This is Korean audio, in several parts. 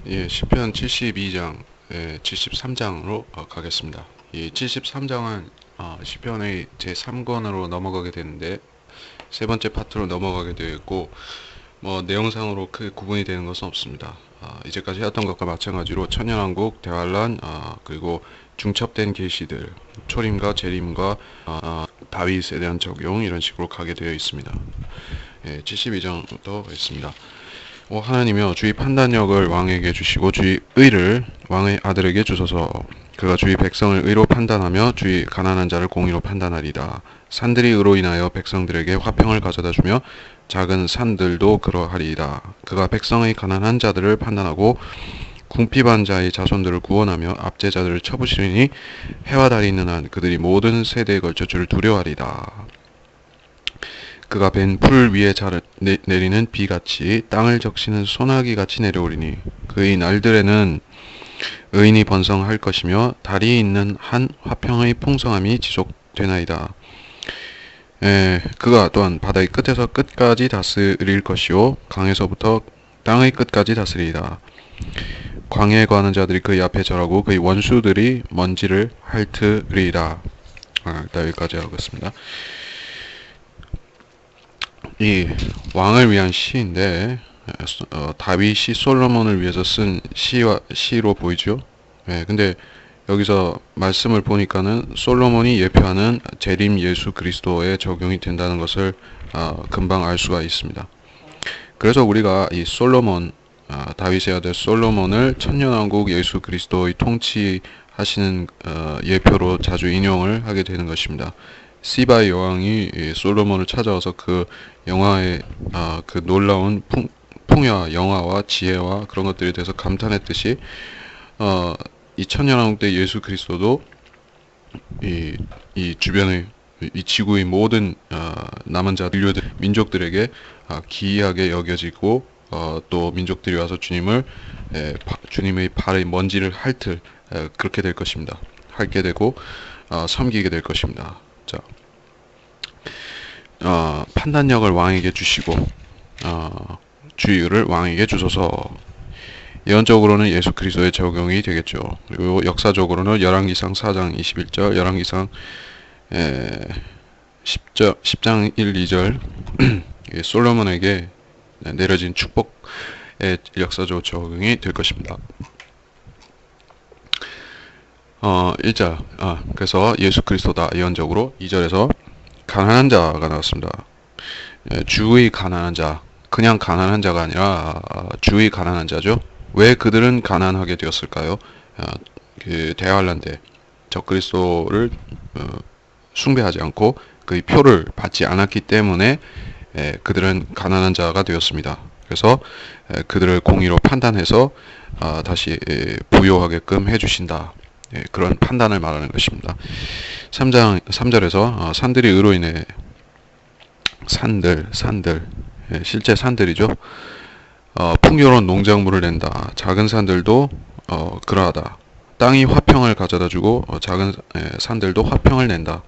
예, 시편 72장, 73장으로 가겠습니다. 이 73장은 시편의 제3권으로 넘어가게 되는데 세 번째 파트로 넘어가게 되어 있고 내용상으로 크게 구분이 되는 것은 없습니다. 이제까지 했던 것과 마찬가지로 천년왕국, 대환란, 그리고 중첩된 계시들, 초림과 재림과 다윗에 대한 적용 이런 식으로 가게 되어 있습니다. 72장부터 있습니다. 하나님이여 주의 판단력을 왕에게 주시고 주의 의를 왕의 아들에게 주소서. 그가 주의 백성을 의로 판단하며 주의 가난한 자를 공의로 판단하리다. 산들이 의로 인하여 백성들에게 화평을 가져다 주며 작은 산들도 그러하리이다. 그가 백성의 가난한 자들을 판단하고 궁핍한 자의 자손들을 구원하며 압제자들을 쳐부시리니 해와 달이 있는 한 그들이 모든 세대에 걸쳐 주를 두려워하리다. 그가 벤 풀 위에 내리는 비같이 땅을 적시는 소나기같이 내려오리니 그의 날들에는 의인이 번성할 것이며 달이 있는 한 화평의 풍성함이 지속되나이다. 그가 또한 바다의 끝에서 끝까지 다스릴 것이요 강에서부터 땅의 끝까지 다스리이다. 광야에 거하는 자들이 그의 앞에 절하고 그의 원수들이 먼지를 핥으리이다. 일단 여기까지 하겠습니다. 이 왕을 위한 시인데 다윗이 솔로몬을 위해서 쓴 시로 보이죠. 근데 여기서 말씀을 보니까는 솔로몬이 예표하는 재림 예수 그리스도에 적용이 된다는 것을 금방 알 수가 있습니다. 그래서 우리가 이 솔로몬, 다윗의 아들 솔로몬을 천년왕국 예수 그리스도의 통치하시는 예표로 자주 인용을 하게 되는 것입니다. 시바의 여왕이 솔로몬을 찾아와서 그 영화의 그 놀라운 풍요와 영화와 지혜와 그런 것들에 대해서 감탄했듯이 이 천년왕국 때 예수 그리스도도 이 주변의 이 지구의 모든 남은 자 인류들 민족들에게 기이하게 여겨지고 또 민족들이 와서 주님의 발의 먼지를 핥을 그렇게 될 것입니다. 핥게 되고 섬기게 될 것입니다. 자, 판단력을 왕에게 주시고 주의를 왕에게 주소서. 예언적으로는 예수 그리스도의 적용이 되겠죠. 그리고 역사적으로는 열왕기상 4장 21절, 열왕기상 10장 1, 2절 솔로몬에게 내려진 축복의 역사적 적용이 될 것입니다. 1절 그래서 예수 그리스도다 예언적으로 2절에서 가난한 자가 나왔습니다. 주의 가난한 자, 그냥 가난한 자가 아니라 주의 가난한 자죠. 왜 그들은 가난하게 되었을까요? 그 대환란 때 적그리스도를 숭배하지 않고 그의 표를 받지 않았기 때문에 그들은 가난한 자가 되었습니다. 그래서 그들을 공의로 판단해서 다시 부요하게끔 해주신다. 그런 판단을 말하는 것입니다. 3장 3절에서 산들이 의로 인해 산들 실제 산들이죠. 풍요로운 농작물을 낸다. 작은 산들도 그러하다. 땅이 화평을 가져다 주고 작은 산들도 화평을 낸다.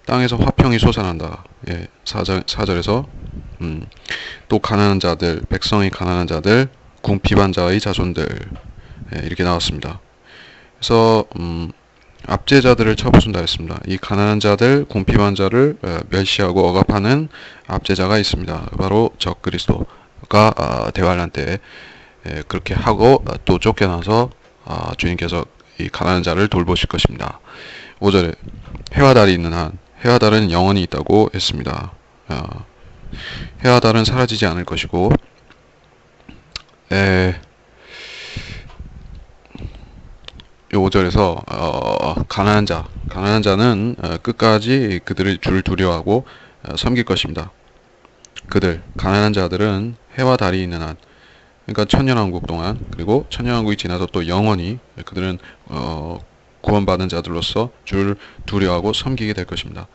땅에서 화평이 솟아난다. 4절에서 또 가난한 자들, 백성이 가난한 자들, 궁핍한 자의 자손들 이렇게 나왔습니다. 그래서 압제자들을 쳐부순다 했습니다. 이 가난한 자들, 궁핍한 자를 멸시하고 억압하는 압제자가 있습니다. 바로 적그리스도가 대환란 때 그렇게 하고 또 쫓겨나서 주님께서 이 가난한 자를 돌보실 것입니다. 5절에 해와 달이 있는 한, 해와 달은 영원히 있다고 했습니다. 해와 달은 사라지지 않을 것이고 이 5절에서 가난한 자는 끝까지 그들의 주를 두려워하고 섬길 것입니다. 가난한 자들은 해와 달이 있는 한, 그러니까 천년왕국 동안, 그리고 천년왕국이 지나서 또 영원히 그들은 구원받은 자들로서 주를 두려워하고 섬기게 될 것입니다.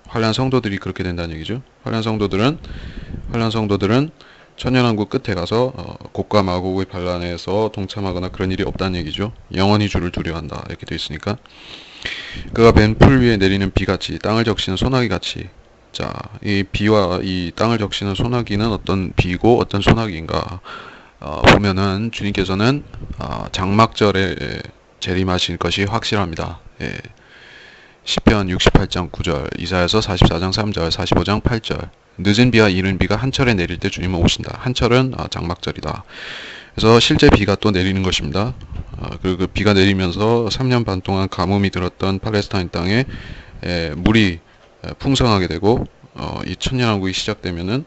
환난 성도들이 그렇게 된다는 얘기죠. 환난 성도들은 천년왕국 끝에 가서 곡과 마곡의 반란에서 동참하거나 그런 일이 없다는 얘기죠. 영원히 주를 두려워한다 이렇게 되어 있으니까. 그가 벤 풀 위에 내리는 비같이 땅을 적시는 소나기같이. 자, 이 비와 이 땅을 적시는 소나기는 어떤 비고 어떤 소나기인가? 보면은 주님께서는 장막절에 재림하실 것이 확실합니다. 시편 68장 9절, 이사야서 44장 3절, 45장 8절. 늦은 비와 이른 비가 한철에 내릴 때 주님은 오신다. 한철은 장막절이다. 그래서 실제 비가 또 내리는 것입니다. 그리고 그 비가 내리면서 3년 반 동안 가뭄이 들었던 팔레스타인 땅에 물이 풍성하게 되고 이 천년왕국이 시작되면은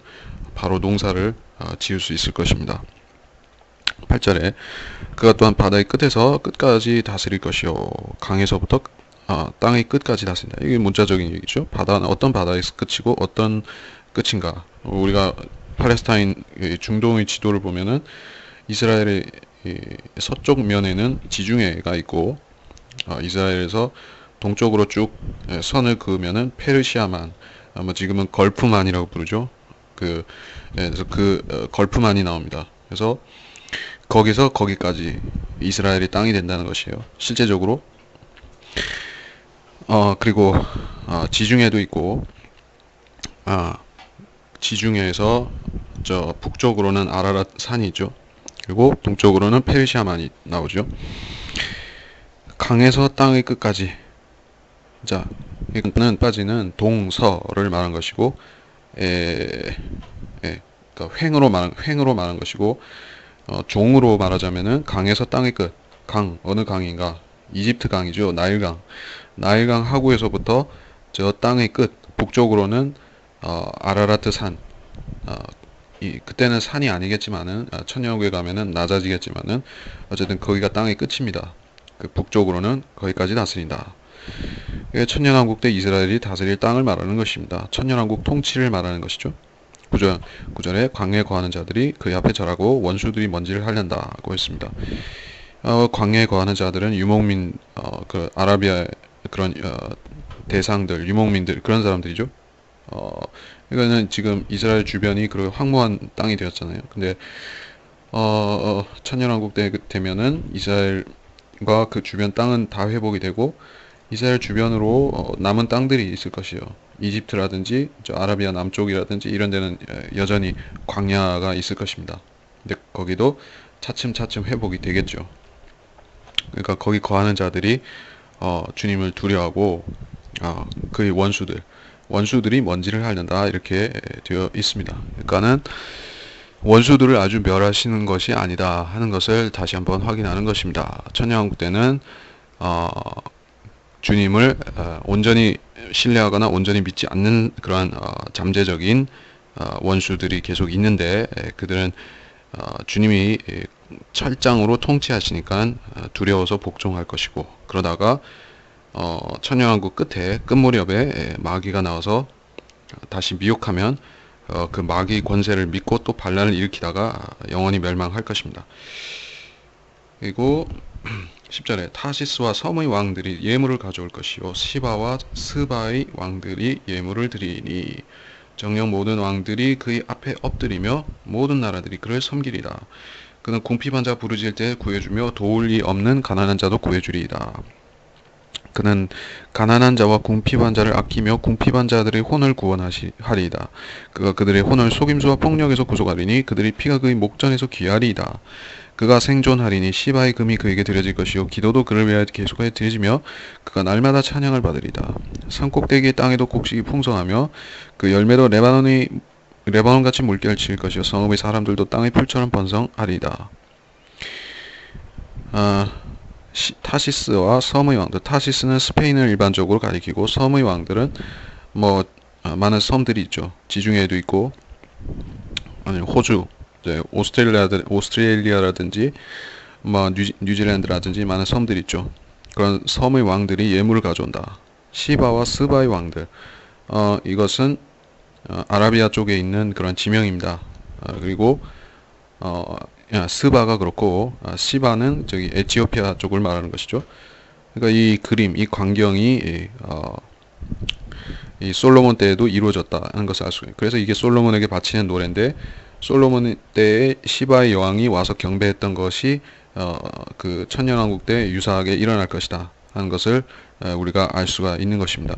바로 농사를 지을 수 있을 것입니다. 8절에 그가 또한 바다의 끝에서 끝까지 다스릴 것이요 강에서부터 땅의 끝까지 다스린다. 이게 문자적인 얘기죠. 바다는 어떤 바다에서 끝이고 어떤 끝인가. 우리가 팔레스타인 중동의 지도를 보면은 이스라엘의 서쪽 면에는 지중해가 있고 이스라엘에서 동쪽으로 쭉 선을 그으면은 페르시아만, 아마 지금은 걸프만이라고 부르죠. 그래서 걸프만이 나옵니다. 그래서 거기서 거기까지 이스라엘이 땅이 된다는 것이에요. 실제적으로. 그리고 지중해도 있고, 지중해에서 저 북쪽으로는 아라랏 산이 있죠. 그리고 동쪽으로는 페르시아만이 나오죠. 강에서 땅의 끝까지. 자, 이거는 빠지는 동서를 말한 것이고, 그러니까 횡으로 말한 것이고, 종으로 말하자면은 강에서 땅의 끝. 강, 어느 강인가? 이집트 강이죠. 나일강. 나일강 하구에서부터 저 땅의 끝, 북쪽으로는 아라라트 산. 그때는 산이 아니겠지만은 천년왕국에 가면은 낮아지겠지만은 어쨌든 거기가 땅의 끝입니다. 그 북쪽으로는 거기까지 다스린다. 천년왕국 때 이스라엘이 다스릴 땅을 말하는 것입니다. 천년왕국 통치를 말하는 것이죠. 9절에 광야에 거하는 자들이 그의 앞에 절하고 원수들이 먼지를 핥는다고 했습니다. 광야에 거하는 자들은 유목민, 그 아라비아 그런 대상들, 유목민들, 그런 사람들이죠. 이거는 지금 이스라엘 주변이 그 황무한 땅이 되었잖아요. 근데 천년왕국 때 되면은 이스라엘과 그 주변 땅은 다 회복이 되고 이스라엘 주변으로 남은 땅들이 있을 것이요. 이집트라든지 저 아라비아 남쪽이라든지 이런 데는 여전히 광야가 있을 것입니다. 근데 거기도 차츰차츰 회복이 되겠죠. 그러니까 거기 거하는 자들이 주님을 두려워하고 그의 원수들이 먼지를 핥는다 이렇게 되어 있습니다. 그러니까는 원수들을 아주 멸하시는 것이 아니다 하는 것을 다시 한번 확인하는 것입니다. 천년왕국 때는 주님을 온전히 신뢰하거나 온전히 믿지 않는 그러한 잠재적인 원수들이 계속 있는데 그들은 주님이 철장으로 통치하시니까 두려워서 복종할 것이고, 그러다가 천년왕국 끝 무렵에 마귀가 나와서 다시 미혹하면 그 마귀 권세를 믿고 또 반란을 일으키다가 영원히 멸망할 것입니다. 그리고 10절에 타시스와 섬의 왕들이 예물을 가져올 것이요 시바와 스바의 왕들이 예물을 드리니 정녕 모든 왕들이 그의 앞에 엎드리며 모든 나라들이 그를 섬기리라. 그는 궁핍한 자 부르짖을 때 구해주며 도울 리 없는 가난한 자도 구해주리이다. 그는 가난한 자와 궁핍한 자를 아끼며 궁핍한 자들의 혼을 구원하리이다. 그가 그들의 혼을 속임수와 폭력에서 구속하리니 그들의 피가 그의 목전에서 귀하리이다. 그가 생존하리니 시바의 금이 그에게 드려질 것이요 기도도 그를 위하여 계속하여 드려지며 그가 날마다 찬양을 받으리다. 산꼭대기의 땅에도 곡식이 풍성하며 그 열매도 레바논같이 물결칠 것이요 성읍의 사람들도 땅의 풀처럼 번성하리이다. 타시스와 섬의 왕들. 타시스는 스페인을 일반적으로 가리키고 섬의 왕들은 많은 섬들이 있죠. 지중해에도 있고 아니면 호주, 오스트레일리아라든지 뉴질랜드라든지 많은 섬들이 있죠. 그런 섬의 왕들이 예물을 가져온다. 시바와 스바의 왕들. 이것은 아라비아 쪽에 있는 그런 지명입니다. 그리고 스바가 그렇고 시바는 저기 에티오피아 쪽을 말하는 것이죠. 그러니까 이 그림, 이 광경이 이 솔로몬 때에도 이루어졌다는 것을 알 수 있어요. 그래서 이게 솔로몬에게 바치는 노래인데 솔로몬 때에 시바의 여왕이 와서 경배했던 것이 그 천년왕국 때 유사하게 일어날 것이다 하는 것을 우리가 알 수가 있는 것입니다.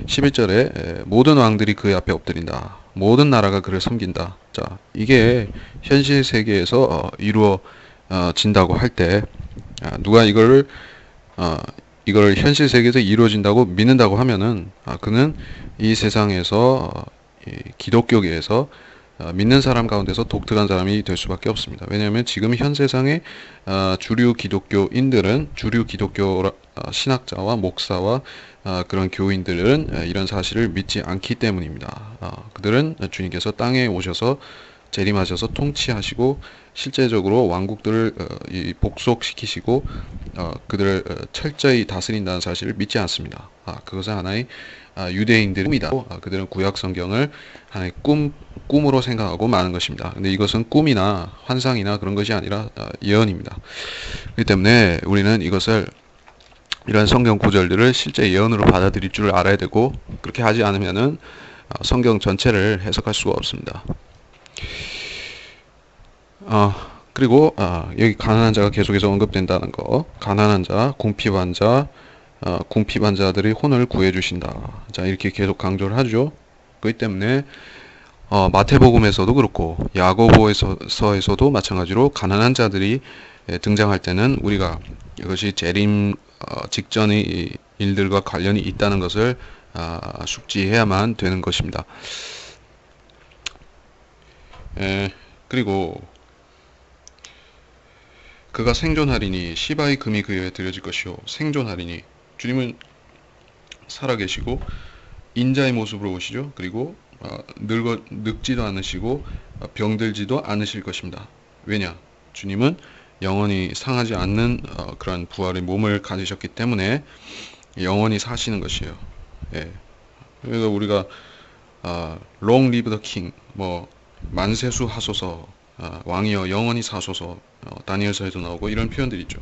11절에 모든 왕들이 그의 앞에 엎드린다. 모든 나라가 그를 섬긴다. 자, 이게 현실 세계에서 이루어진다고 할 때 누가 이걸 현실 세계에서 이루어진다고 믿는다고 하면은 그는 이 세상에서 이 기독교계에서 믿는 사람 가운데서 독특한 사람이 될 수밖에 없습니다. 왜냐하면 지금 현 세상의 주류 기독교인들은 주류 기독교 신학자와 목사와 그런 교인들은 이런 사실을 믿지 않기 때문입니다. 그들은 주님께서 땅에 오셔서 재림하셔서 통치하시고 실제적으로 왕국들을 복속시키시고 그들을 철저히 다스린다는 사실을 믿지 않습니다. 그것은 하나의 유대인들의 꿈이다. 그들은 구약 성경을 하나의 꿈으로 생각하고 마는 것입니다. 근데 이것은 꿈이나 환상이나 그런 것이 아니라 예언입니다. 그렇기 때문에 우리는 이런 성경 구절들을 실제 예언으로 받아들일 줄 알아야 되고, 그렇게 하지 않으면은 성경 전체를 해석할 수가 없습니다. 그리고 여기 가난한 자가 계속해서 언급된다는 거, 가난한 자, 궁핍한 자들의 혼을 구해주신다. 자, 이렇게 계속 강조를 하죠. 그렇기 때문에 마태복음에서도 그렇고 야고보서에서도 마찬가지로 가난한 자들이 등장할 때는 우리가 이것이 재림 직전의 일들과 관련이 있다는 것을 숙지해야만 되는 것입니다. 그리고 그가 생존하리니 시바의 금이 그에게 드려질 것이요. 생존하리니 주님은 살아계시고 인자의 모습으로 오시죠. 그리고 늙지도 않으시고 병들지도 않으실 것입니다. 왜냐? 주님은 영원히 상하지 않는 그런 부활의 몸을 가지셨기 때문에 영원히 사시는 것이에요. 예. 그래서 우리가 Long live the king, 뭐 만세수 하소서, 왕이여 영원히 사소서, 다니엘서에도 나오고 이런 표현들이 있죠.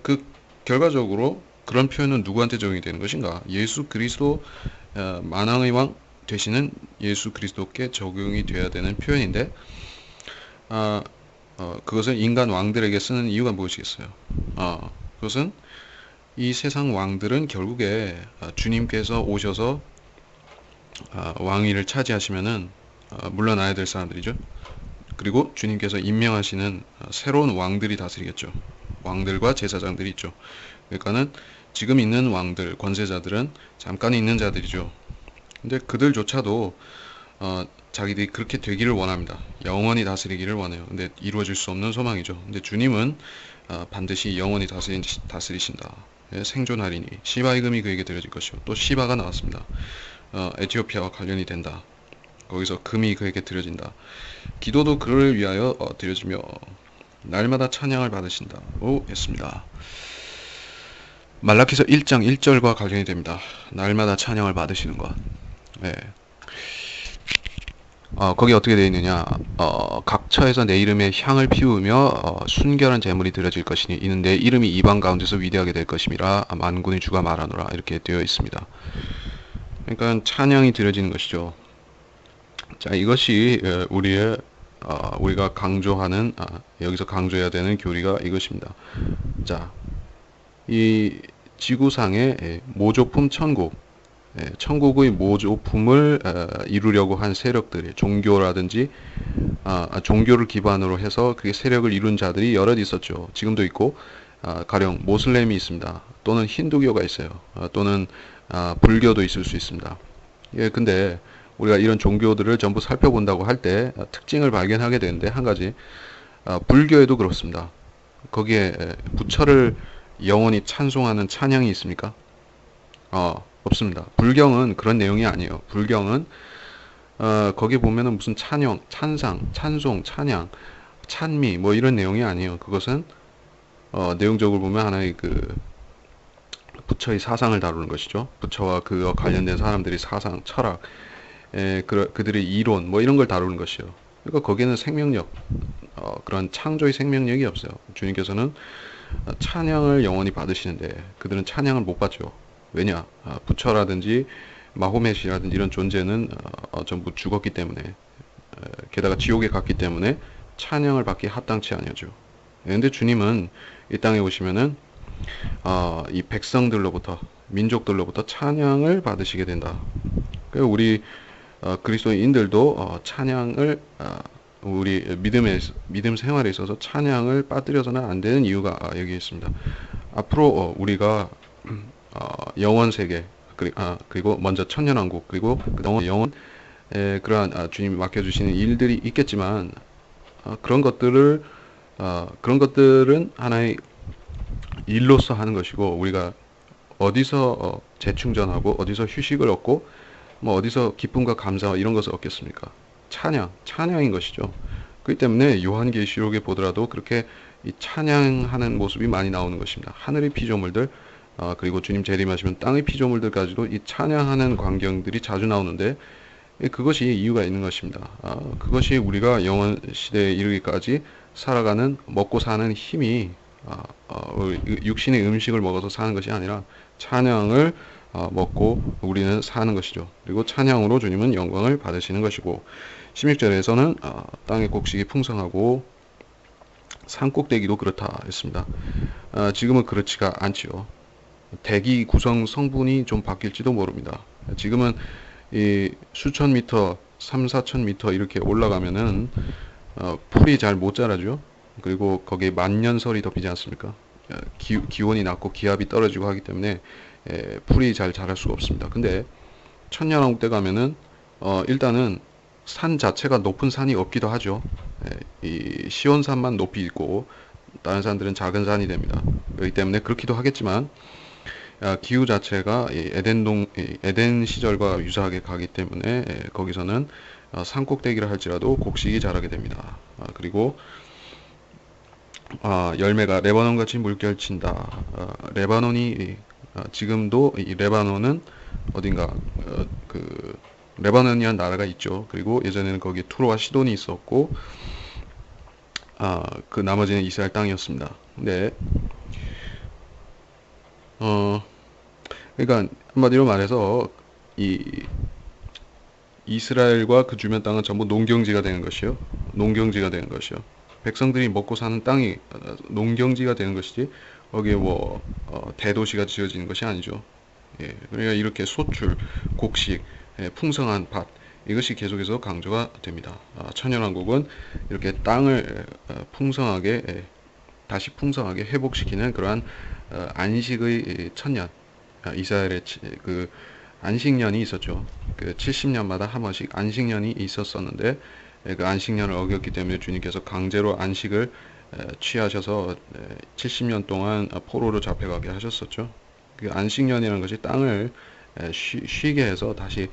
그 결과적으로 그런 표현은 누구한테 적용이 되는 것인가? 예수 그리스도 만왕의 왕 되시는 예수 그리스도께 적용이 되어야 되는 표현인데 그것을 인간 왕들에게 쓰는 이유가 무엇이겠어요? 그것은 이 세상 왕들은 결국에 주님께서 오셔서 왕위를 차지하시면은 물러나야 될 사람들이죠. 그리고 주님께서 임명하시는 새로운 왕들이 다스리겠죠. 왕들과 제사장들이 있죠. 그러니까는 지금 있는 왕들, 권세자들은 잠깐 있는 자들이죠. 근데 그들조차도 자기들이 그렇게 되기를 원합니다. 영원히 다스리기를 원해요. 근데 이루어질 수 없는 소망이죠. 근데 주님은 반드시 영원히 다스리신다. 예, 생존하리니 시바의 금이 그에게 드려질 것이요. 또 시바가 나왔습니다. 에티오피아와 관련이 된다. 거기서 금이 그에게 드려진다. 기도도 그를 위하여 드려지며 날마다 찬양을 받으신다고 했습니다. 말라기서 1장 1절과 관련이 됩니다. 날마다 찬양을 받으시는 것. 네. 거기 어떻게 되어 있느냐? 각 처에서 내 이름에 향을 피우며 순결한 제물이 드려질 것이니 이는 내 이름이 이방 가운데서 위대하게 될 것임이라 만군의 주가 말하노라. 이렇게 되어 있습니다. 그러니까 찬양이 드려지는 것이죠. 자, 이것이 우리가 강조하는 여기서 강조해야 되는 교리가 이것입니다. 자, 이 지구상의 모조품 천국의 모조품을 이루려고 한 세력들이 종교라든지 종교를 기반으로 해서 그게 세력을 이룬 자들이 여럿 있었죠. 지금도 있고 가령 모슬렘이 있습니다. 또는 힌두교가 있어요. 또는 불교도 있을 수 있습니다. 예, 근데 우리가 이런 종교들을 전부 살펴본다고 할 때 특징을 발견하게 되는데 한 가지, 불교에도 그렇습니다. 거기에 부처를 영원히 찬송하는 찬양이 있습니까? 없습니다. 불경은 그런 내용이 아니에요. 불경은 거기 보면은 무슨 찬양, 찬상, 찬송, 찬양, 찬미 뭐 이런 내용이 아니에요. 그것은 내용적으로 보면 하나의 그 부처의 사상을 다루는 것이죠. 부처와 그와 관련된 사람들의 사상, 철학, 그들의 이론 뭐 이런 걸 다루는 것이요. 그러니까 거기에는 생명력, 그런 창조의 생명력이 없어요. 주님께서는 찬양을 영원히 받으시는데 그들은 찬양을 못 받죠. 왜냐? 부처라든지 마호멧이라든지 이런 존재는 전부 죽었기 때문에, 게다가 지옥에 갔기 때문에 찬양을 받기 합당치 아니하죠. 그런데 주님은 이 땅에 오시면은 이 백성들로부터 민족들로부터 찬양을 받으시게 된다. 우리 그리스도인들도 찬양을 우리 믿음 생활에 있어서 찬양을 빠뜨려서는 안 되는 이유가 여기 있습니다. 앞으로 우리가 영원 세계 그리고 먼저 천년왕국 그리고 그다음 영원 그러한 주님이 맡겨주시는 일들이 있겠지만 그런 것들은 하나의 일로서 하는 것이고 우리가 어디서 재충전하고 어디서 휴식을 얻고 뭐 어디서 기쁨과 감사와 이런 것을 얻겠습니까? 찬양인 것이죠. 그렇기 때문에 요한계시록에 보더라도 그렇게 이 찬양하는 모습이 많이 나오는 것입니다. 하늘의 피조물들 그리고 주님 재림하시면 땅의 피조물들까지도 이 찬양하는 광경들이 자주 나오는데 그것이 이유가 있는 것입니다. 그것이 우리가 영원 시대에 이르기까지 살아가는 먹고 사는 힘이 육신의 음식을 먹어서 사는 것이 아니라 찬양을 먹고 우리는 사는 것이죠. 그리고 찬양으로 주님은 영광을 받으시는 것이고 16절에서는 땅의 곡식이 풍성하고 산꼭대기도 그렇다 했습니다. 지금은 그렇지가 않지요. 대기 구성 성분이 좀 바뀔지도 모릅니다. 지금은 이 수천 미터, 3, 4천 미터 이렇게 올라가면은 풀이 잘 못 자라죠. 그리고 거기에 만년설이 덮이지 않습니까? 기온이 낮고 기압이 떨어지고 하기 때문에 풀이 잘 자랄 수가 없습니다. 근데 천년왕국 때 가면은 일단은 산 자체가 높은 산이 없기도 하죠. 이 시온산만 높이 있고 다른 산들은 작은 산이 됩니다. 그렇기 때문에 그렇기도 하겠지만 기후 자체가 에덴 시절과 유사하게 가기 때문에 거기서는 산꼭대기를 할지라도 곡식이 자라게 됩니다. 그리고 열매가 레바논 같이 물결친다. 레바논이 지금도 이 레바논은 어딘가 그 레바논이라는 나라가 있죠. 그리고 예전에는 거기에 투로와 시돈이 있었고 그 나머지는 이스라엘 땅이었습니다. 근데 그러니까 한마디로 말해서 이 이스라엘과 그 주변 땅은 전부 농경지가 되는 것이요. 농경지가 되는 것이요. 백성들이 먹고 사는 땅이 농경지가 되는 것이지 거기에 뭐 대도시가 지어지는 것이 아니죠. 예, 그러니까 이렇게 소출, 곡식, 풍성한 밭 이것이 계속해서 강조가 됩니다. 천연왕국은 이렇게 땅을 풍성하게 다시 풍성하게 회복시키는 그러한 안식의 천년, 이스라엘의 그 안식년이 있었죠. 그 70년마다 한 번씩 안식년이 있었었는데 그 안식년을 어겼기 때문에 주님께서 강제로 안식을 취하셔서 70년 동안 포로로 잡혀가게 하셨었죠. 그 안식년이라는 것이 땅을 쉬게 해서 다시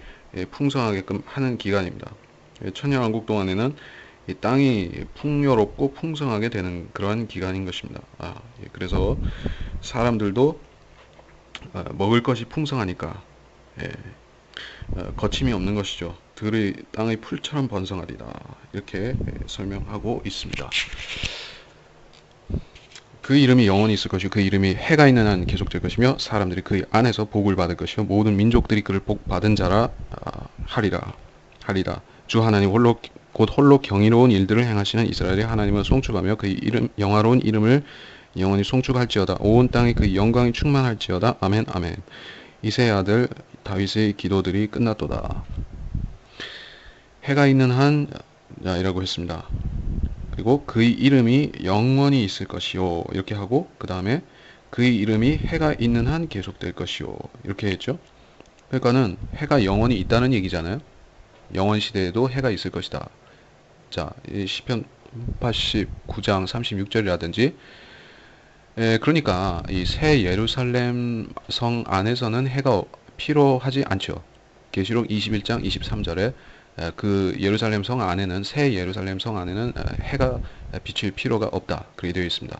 풍성하게끔 하는 기간입니다. 천년왕국 동안에는 이 땅이 풍요롭고 풍성하게 되는 그러한 기간인 것입니다. 그래서 사람들도 먹을 것이 풍성하니까 거침이 없는 것이죠. 들의 땅의 풀처럼 번성하리라 이렇게 설명하고 있습니다. 그 이름이 영원히 있을 것이고 그 이름이 해가 있는 한 계속될 것이며 사람들이 그 안에서 복을 받을 것이요 모든 민족들이 그를 복 받은 자라 하리라. 주 하나님 곧 홀로 경이로운 일들을 행하시는 이스라엘의 하나님을 송축하며 그 이름 영화로운 이름을 영원히 송축할지어다. 온 땅에 그 영광이 충만할지어다. 아멘 아멘. 이새의 아들 다윗의 기도들이 끝났도다. 해가 있는 한 이라고 했습니다. 그리고 그의 이름이 영원히 있을 것이요 이렇게 하고 그 다음에 그의 이름이 해가 있는 한 계속될 것이요 이렇게 했죠. 그러니까는 해가 영원히 있다는 얘기잖아요. 영원 시대에도 해가 있을 것이다. 자, 이 시편 89장 36절이라든지 그러니까 이 새 예루살렘 성 안에서는 해가 필요하지 않죠. 계시록 21장 23절에 그 예루살렘 성 안에는 새 예루살렘 성 안에는 해가 비칠 필요가 없다. 그렇게 되어 있습니다.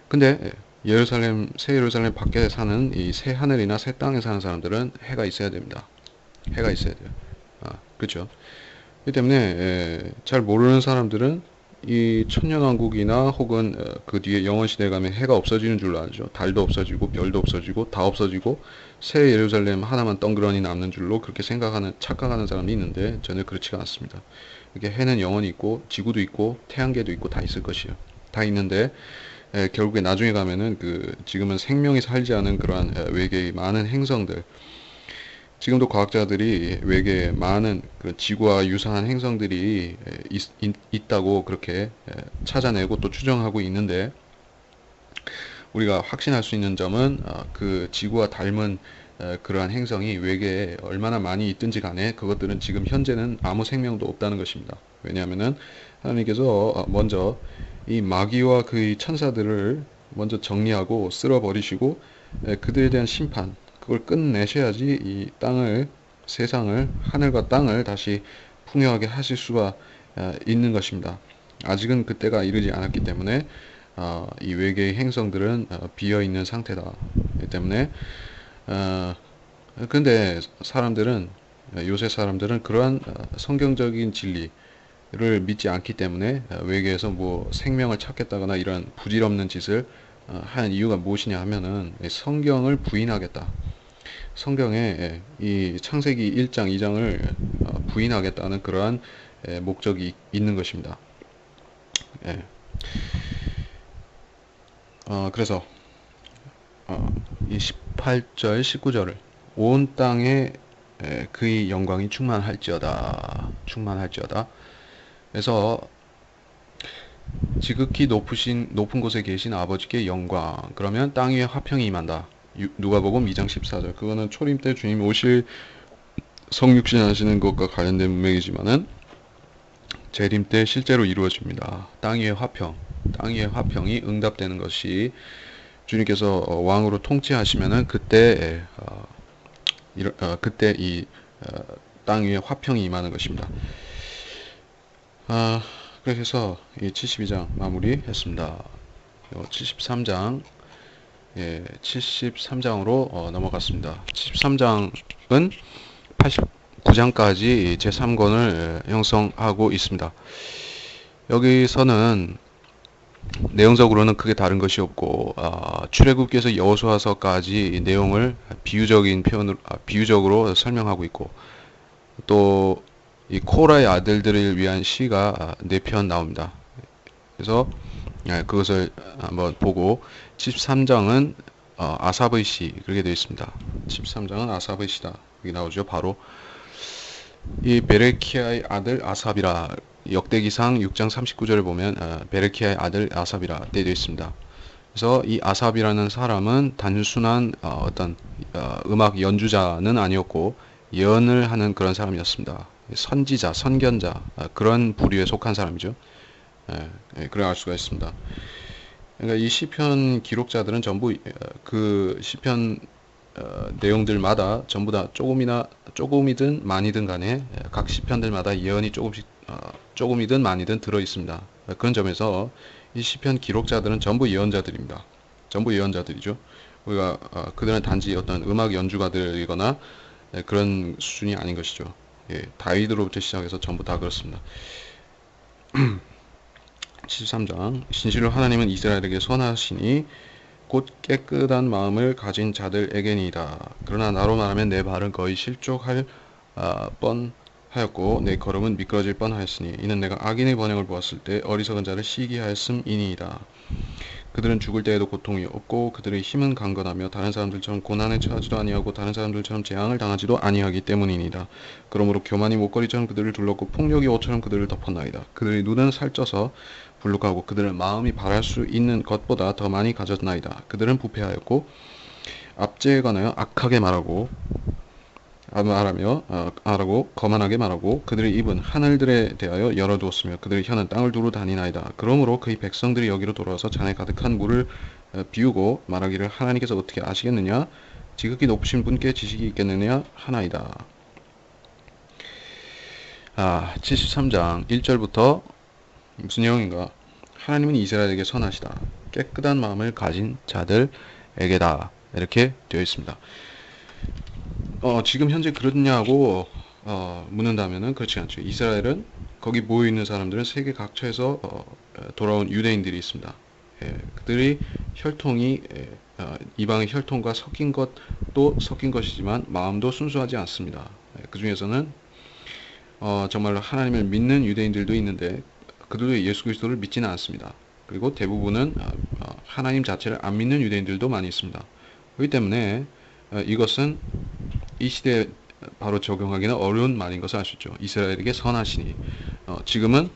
근데 새 예루살렘 밖에 사는 이 새 하늘이나 새 땅에 사는 사람들은 해가 있어야 됩니다. 해가 있어야 돼요. 그렇죠. 그렇기 때문에 잘 모르는 사람들은 이 천년왕국이나 혹은 그 뒤에 영원시대에 가면 해가 없어지는 줄로 알죠. 달도 없어지고 별도 없어지고 다 없어지고 새 예루살렘 하나만 덩그러니 남는 줄로 그렇게 착각하는 사람이 있는데 전혀 그렇지가 않습니다. 이렇게 해는 영원히 있고 지구도 있고 태양계도 있고 다 있을 것이에요. 다 있는데 결국에 나중에 가면은 지금은 생명이 살지 않은 그러한 외계의 많은 행성들, 지금도 과학자들이 외계에 많은 그 지구와 유사한 행성들이 있다고 그렇게 찾아내고 또 추정하고 있는데, 우리가 확신할 수 있는 점은 그 지구와 닮은 그러한 행성이 외계에 얼마나 많이 있든지 간에 그것들은 지금 현재는 아무 생명도 없다는 것입니다. 왜냐하면은 하나님께서 먼저 이 마귀와 그의 천사들을 먼저 정리하고 쓸어버리시고 그들에 대한 심판, 그걸 끝내셔야지 이 땅을, 세상을, 하늘과 땅을 다시 풍요하게 하실 수가 있는 것입니다. 아직은 그때가 이르지 않았기 때문에 이 외계의 행성들은 비어 있는 상태다. 때문에 근데 사람들은, 요새 사람들은 그러한 성경적인 진리를 믿지 않기 때문에 외계에서 뭐 생명을 찾겠다거나 이런 부질없는 짓을 한 이유가 무엇이냐 하면은 성경을 부인하겠다. 성경에 이 창세기 1장, 2장을 부인하겠다는 그러한 목적이 있는 것입니다. 예. 그래서 이 18절, 19절을 온 땅에 그의 영광이 충만할지어다. 충만할지어다. 그래서 지극히 높은 곳에 계신 아버지께 영광. 그러면 땅 위에 화평이 임한다. 누가복음 2장 14절. 그거는 초림 때 주님 오실 성육신 하시는 것과 관련된 문맥이지만은 재림 때 실제로 이루어집니다. 땅 위의 화평. 땅 위의 화평이 응답되는 것이 주님께서 왕으로 통치하시면은 그때 그때 이 땅 위에 화평이 임하는 것입니다. 그래서 이 72장 마무리했습니다. 73장 73장으로 넘어갔습니다. 73장은 89장까지 제3권을 형성하고 있습니다. 여기서는 내용적으로는 크게 다른 것이 없고 출애굽기에서 여호수아서까지 내용을 비유적으로 설명하고 있고, 또 이 코라의 아들들을 위한 시가 4편 나옵니다. 그래서 그것을 한번 보고 13장은 아삽의 시, 그렇게 되어 있습니다. 13장은 아삽의 시다. 여기 나오죠. 바로 이 베레키아의 아들 아삽이라, 역대기상 6장 39절을 보면 베레키아의 아들 아삽이라 되어 있습니다. 그래서 이 아삽이라는 사람은 단순한 어떤 음악 연주자는 아니었고 예언을 하는 그런 사람이었습니다. 선지자, 선견자, 그런 부류에 속한 사람이죠. 그래 알 수가 있습니다. 그러니까 이 시편 기록자들은 전부 그 시편 내용들마다 전부 다 조금이든 많이든 간에 각 시편들마다 예언이 조금이든 많이든 들어 있습니다. 그런 점에서 이 시편 기록자들은 전부 예언자들입니다. 전부 예언자들이죠. 우리가 그들은 단지 어떤 음악 연주가들이거나 그런 수준이 아닌 것이죠. 다윗으로부터 시작해서 전부 다 그렇습니다. 73장 진실로 하나님은 이스라엘에게 선하시니 곧 깨끗한 마음을 가진 자들에게니이다. 그러나 나로 말하면 내 발은 거의 실족할 뻔하였고 내 걸음은 미끄러질 뻔하였으니 이는 내가 악인의 번영을 보았을 때 어리석은 자를 시기하였음이니이다. 그들은 죽을 때에도 고통이 없고 그들의 힘은 강건하며 다른 사람들처럼 고난에 처하지도 아니하고 다른 사람들처럼 재앙을 당하지도 아니하기 때문이니이다. 그러므로 교만이 목걸이처럼 그들을 둘렀고 폭력이 옷처럼 그들을 덮었나이다. 그들의 눈은 살쪄서 불룩하고 그들은 마음이 바랄 수 있는 것보다 더 많이 가졌나이다. 그들은 부패하였고 압제에 관하여 악하게 말하며 거만하게 말하고 그들의 입은 하늘들에 대하여 열어두었으며 그들의 혀는 땅을 두루 다니나이다. 그러므로 그의 백성들이 여기로 돌아와서 잔에 가득한 물을 비우고 말하기를 하나님께서 어떻게 아시겠느냐? 지극히 높으신 분께 지식이 있겠느냐? 하나이다. 73장 1절부터 무슨 내용인가? 하나님은 이스라엘에게 선하시다. 깨끗한 마음을 가진 자들에게다. 이렇게 되어 있습니다. 지금 현재 그렇냐고 묻는다면은 그렇지 않죠. 이스라엘은 거기 모여 있는 사람들은 세계 각처에서 돌아온 유대인들이 있습니다. 그들이 혈통이 이방의 혈통과 섞인 것도 섞인 것이지만 마음도 순수하지 않습니다. 그 중에서는 정말로 하나님을 믿는 유대인들도 있는데 그들도 예수 그리스도를 믿지는 않습니다. 그리고 대부분은 하나님 자체를 안 믿는 유대인들도 많이 있습니다. 그렇기 때문에 이것은 이 시대에 바로 적용하기는 어려운 말인 것을 아시죠. 이스라엘에게 선하시니 지금은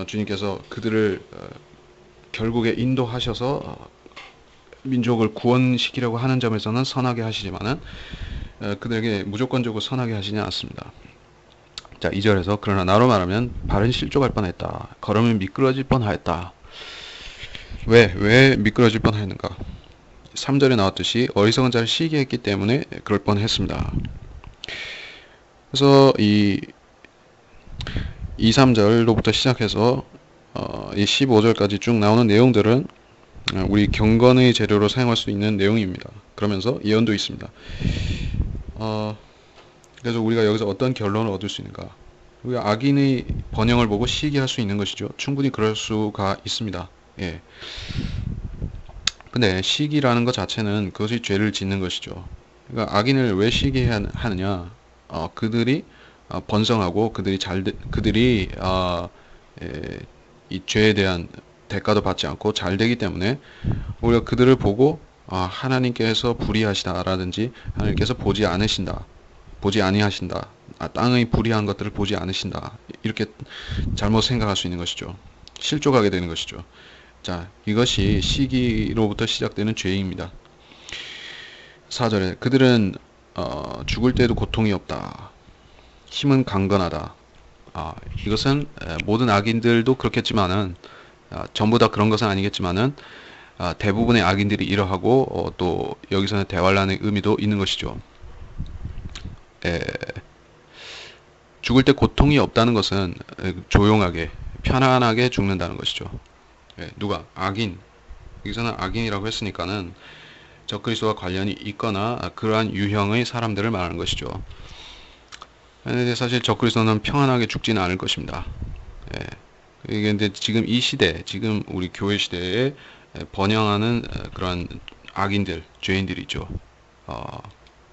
주님께서 그들을 결국에 인도하셔서 민족을 구원시키려고 하는 점에서는 선하게 하시지만은 그들에게 무조건적으로 선하게 하시지 않습니다. 자, 2절에서 그러나 나로 말하면 발은 실족할 뻔했다. 걸으면 미끄러질 뻔하였다. 왜 미끄러질 뻔했는가? 3절에 나왔듯이 어리석은 자를 시기했기 때문에 그럴 뻔했습니다. 그래서 이 2, 3절로부터 시작해서 이 15절까지 쭉 나오는 내용들은 우리 경건의 재료로 사용할 수 있는 내용입니다. 그러면서 예언도 있습니다. 그래서 우리가 여기서 어떤 결론을 얻을 수 있는가? 우리가 악인의 번영을 보고 시기할 수 있는 것이죠. 충분히 그럴 수가 있습니다. 예. 근데 시기라는 것 자체는 그것이 죄를 짓는 것이죠. 그러니까 악인을 왜 시기해야 하느냐? 그들이 번성하고 그들이 이 죄에 대한 대가도 받지 않고 잘 되기 때문에 우리가 그들을 보고 하나님께서 불의하시다라든지 하나님께서 보지 아니하신다. 땅의 불의한 것들을 보지 않으신다. 이렇게 잘못 생각할 수 있는 것이죠. 실족하게 되는 것이죠. 자, 이것이 시기로부터 시작되는 죄입니다. 4절에 그들은 죽을 때에도 고통이 없다. 힘은 강건하다. 이것은 모든 악인들도 그렇겠지만은 전부 다 그런 것은 아니겠지만은 대부분의 악인들이 이러하고 또 여기서는 대환란의 의미도 있는 것이죠. 죽을 때 고통이 없다는 것은 조용하게 편안하게 죽는다는 것이죠. 누가? 악인. 여기서는 악인이라고 했으니까는 적그리스도와 관련이 있거나 그러한 유형의 사람들을 말하는 것이죠. 그런데 사실 적그리스도는 평안하게 죽지는 않을 것입니다. 근데 지금 이 시대, 지금 우리 교회 시대에 번영하는 그런 악인들, 죄인들이 있죠.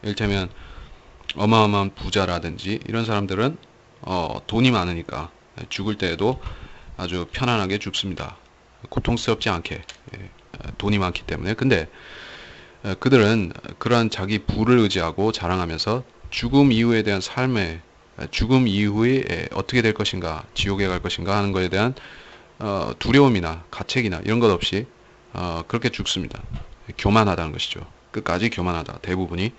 이를테면 어마어마한 부자라든지 이런 사람들은 돈이 많으니까 죽을 때에도 아주 편안하게 죽습니다. 고통스럽지 않게 돈이 많기 때문에. 근데 그들은 그러한 자기 부를 의지하고 자랑하면서 죽음 이후에 대한 삶에 죽음 이후에 어떻게 될 것인가, 지옥에 갈 것인가 하는 것에 대한 두려움이나 가책이나 이런 것 없이 그렇게 죽습니다. 교만하다는 것이죠. 끝까지 교만하다. 대부분이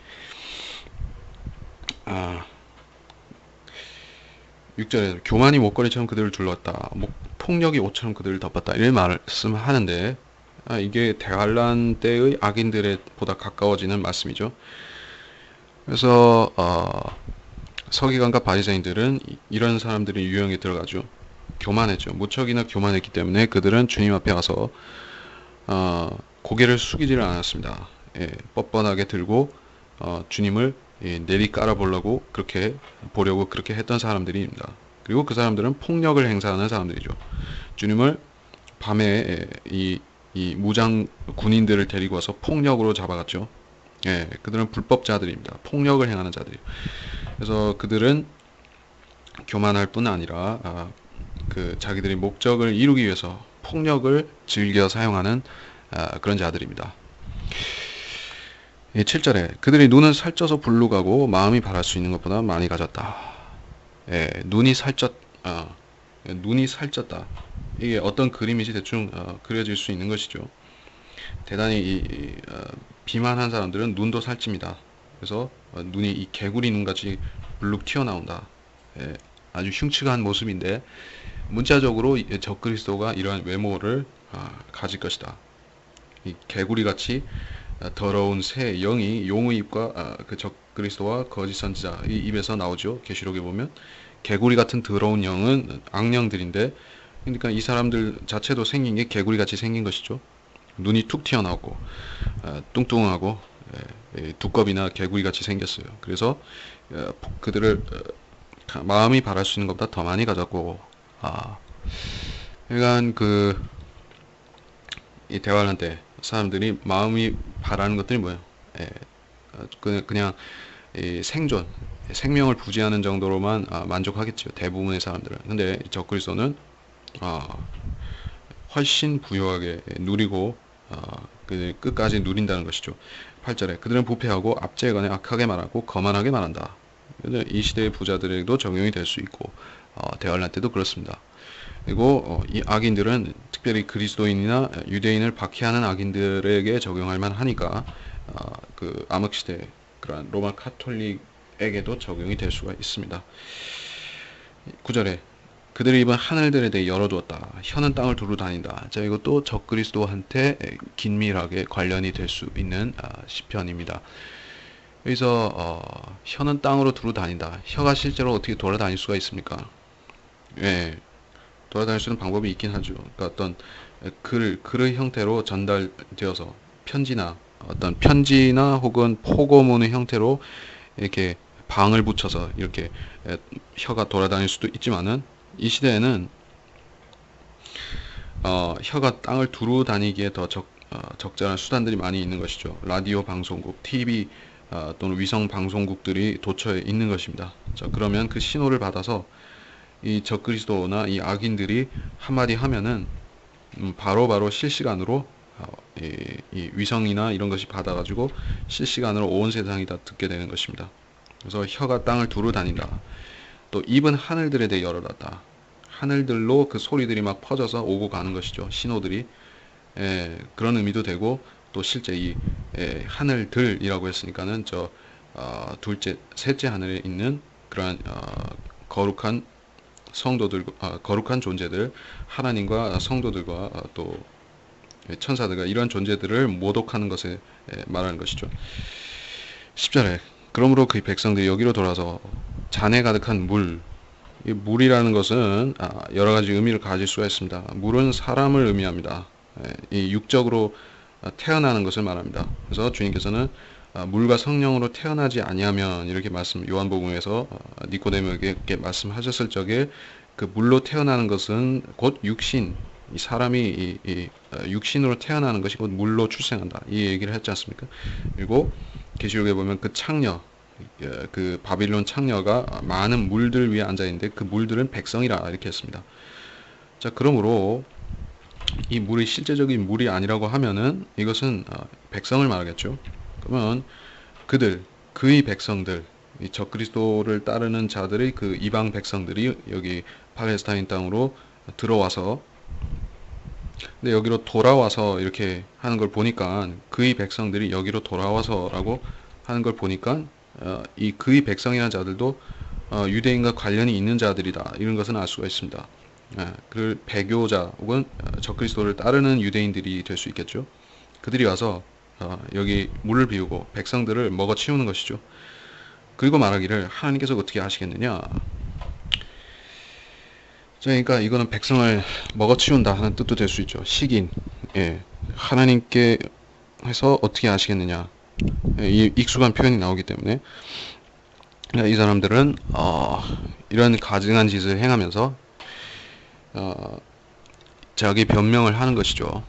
6절에 교만이 목걸이처럼 그들을 둘렀다. 폭력이 옷처럼 그들을 덮었다. 이런 말씀을 하는데 이게 대환란 때의 악인들에 보다 가까워지는 말씀이죠. 그래서 서기관과 바리새인들은 이런 사람들이 유형에 들어가죠. 교만했죠. 무척이나 교만했기 때문에 그들은 주님 앞에 와서 고개를 숙이지를 않았습니다. 뻣뻣하게 들고 주님을 내리 깔아보려고 보려고 그렇게 했던 사람들입니다. 그리고 그 사람들은 폭력을 행사하는 사람들이죠. 주님을 밤에 이 무장 군인들을 데리고 와서 폭력으로 잡아갔죠. 그들은 불법자들입니다. 폭력을 행하는 자들이에요. 그래서 그들은 교만할 뿐 아니라 자기들의 목적을 이루기 위해서 폭력을 즐겨 사용하는 그런 자들입니다. 7절에 그들의 눈은 살쪄서 불룩하고 마음이 바랄 수 있는 것보다 많이 가졌다. 눈이 살쪘다. 이게 어떤 그림인지 대충 그려질 수 있는 것이죠. 대단히 비만한 사람들은 눈도 살찝니다. 그래서 눈이 이 개구리 눈같이 불룩 튀어나온다. 아주 흉측한 모습인데 문자적으로 적그리스도가 이러한 외모를 가질 것이다. 이 개구리같이 더러운 새 영이 용의 입과 그 적그리스도와 거짓 선지자 이 입에서 나오죠. 계시록에 보면 개구리 같은 더러운 영은 악령들인데, 그러니까 이 사람들 자체도 생긴 게 개구리같이 생긴 것이죠. 눈이 툭 튀어나오고 뚱뚱하고 두꺼비나 개구리같이 생겼어요. 그래서 그들을 마음이 바랄 수 있는 것보다 더 많이 가졌고, 그러니까 이 대환란 때 사람들이 마음이 바라는 것들이 뭐예요? 그냥 생명을 부지하는 정도로만 만족하겠죠. 대부분의 사람들은. 근데 적그리스도는 훨씬 부유하게 누리고 끝까지 누린다는 것이죠. 8절에 그들은 부패하고 압제에 악하게 말하고 거만하게 말한다. 이 시대의 부자들에게도 적용이 될 수 있고 대환란 때도 그렇습니다. 그리고 이 악인들은 특별히 그리스도인이나 유대인을 박해하는 악인들에게 적용할 만하니까 그 암흑시대 그러한 로마 카톨릭에게도 적용이 될 수가 있습니다. 9절에 그들의 입은 하늘들에 대해 열어두었다. 혀는 땅을 두루 다닌다. 자, 이것도 적그리스도한테 긴밀하게 관련이 될 수 있는 시편입니다. 여기서 혀는 땅으로 두루 다닌다. 혀가 실제로 어떻게 돌아다닐 수가 있습니까? 예, 돌아다닐 수 있는 방법이 있긴 하죠. 그러니까 어떤 글의 형태로 전달되어서 편지나 혹은 포고문의 형태로 이렇게 방을 붙여서 이렇게 혀가 돌아다닐 수도 있지만은 이 시대에는 혀가 땅을 두루 다니기에 더 적절한 수단들이 많이 있는 것이죠. 라디오 방송국, TV 또는 위성 방송국들이 도처에 있는 것입니다. 자, 그러면 그 신호를 받아서 이 적그리스도나 이 악인들이 한마디 하면은 바로바로 실시간으로 이 위성이나 이런 것이 받아가지고 실시간으로 온 세상이 다 듣게 되는 것입니다. 그래서 혀가 땅을 두루 다닌다. 또 입은 하늘들에 대해 열어놨다. 하늘들로 그 소리들이 막 퍼져서 오고 가는 것이죠. 신호들이. 그런 의미도 되고 또 실제 이 하늘들이라고 했으니까는 셋째 하늘에 있는 그러한 거룩한 성도들, 거룩한 존재들, 하나님과 성도들과 또 천사들과 이런 존재들을 모독하는 것에 말하는 것이죠. 10절에 그러므로 그 백성들이 여기로 돌아서 잔에 가득한 물, 이 물이라는 것은 여러 가지 의미를 가질 수가 있습니다. 물은 사람을 의미합니다. 이 육적으로 태어나는 것을 말합니다. 그래서 주님께서는 물과 성령으로 태어나지 아니하면 이렇게 요한복음에서 니코데모에게 말씀하셨을 적에 그 물로 태어나는 것은 곧 육신, 이 사람이 육신으로 태어나는 것이 곧 물로 출생한다. 이 얘기를 했지 않습니까? 그리고 계시록에 보면 그 창녀, 그 바빌론 창녀가 많은 물들 위에 앉아 있는데 그 물들은 백성이라 이렇게 했습니다. 자, 그러므로 이 물이 실제적인 물이 아니라고 하면은 이것은 백성을 말하겠죠. 그러면 그의 백성들, 이 적그리스도를 따르는 자들의 그 이방 백성들이 여기 팔레스타인 땅으로 들어와서, 근데 여기로 돌아와서 이렇게 하는 걸 보니까 그의 백성들이 여기로 돌아와서라고 하는 걸 보니까 이 그의 백성이라는 자들도 유대인과 관련이 있는 자들이다. 이런 것은 알 수가 있습니다. 그 배교자 혹은 적그리스도를 따르는 유대인들이 될 수 있겠죠. 그들이 와서 여기 물을 비우고 백성들을 먹어치우는 것이죠. 그리고 말하기를 하나님께서 어떻게 하시겠느냐. 그러니까 이거는 백성을 먹어치운다 하는 뜻도 될 수 있죠. 식인. 하나님께 해서 어떻게 하시겠느냐. 이 익숙한 표현이 나오기 때문에 이 사람들은 이런 가증한 짓을 행하면서 자기 변명을 하는 것이죠.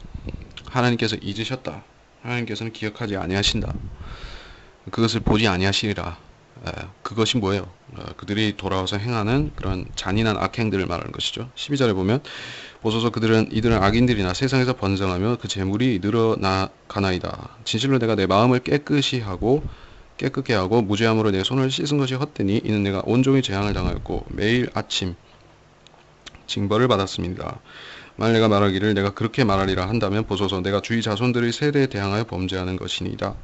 하나님께서 잊으셨다. 하나님께서는 기억하지 아니하신다. 그것을 보지 아니하시리라. 그것이 뭐예요? 그들이 돌아와서 행하는 그런 잔인한 악행들을 말하는 것이죠. 12절에 보면 보소서 이들은 악인들이나 세상에서 번성하며 그 재물이 늘어나가나이다. 진실로 내가 내 마음을 깨끗게 하고 무죄함으로 내 손을 씻은 것이 헛되니 이는 내가 온종일 재앙을 당하였고 매일 아침 징벌을 받았습니다. 만일 내가 말하기를 내가 그렇게 말하리라 한다면 보소서 내가 주의 자손들의 세대에 대항하여 범죄하는 것이니이다.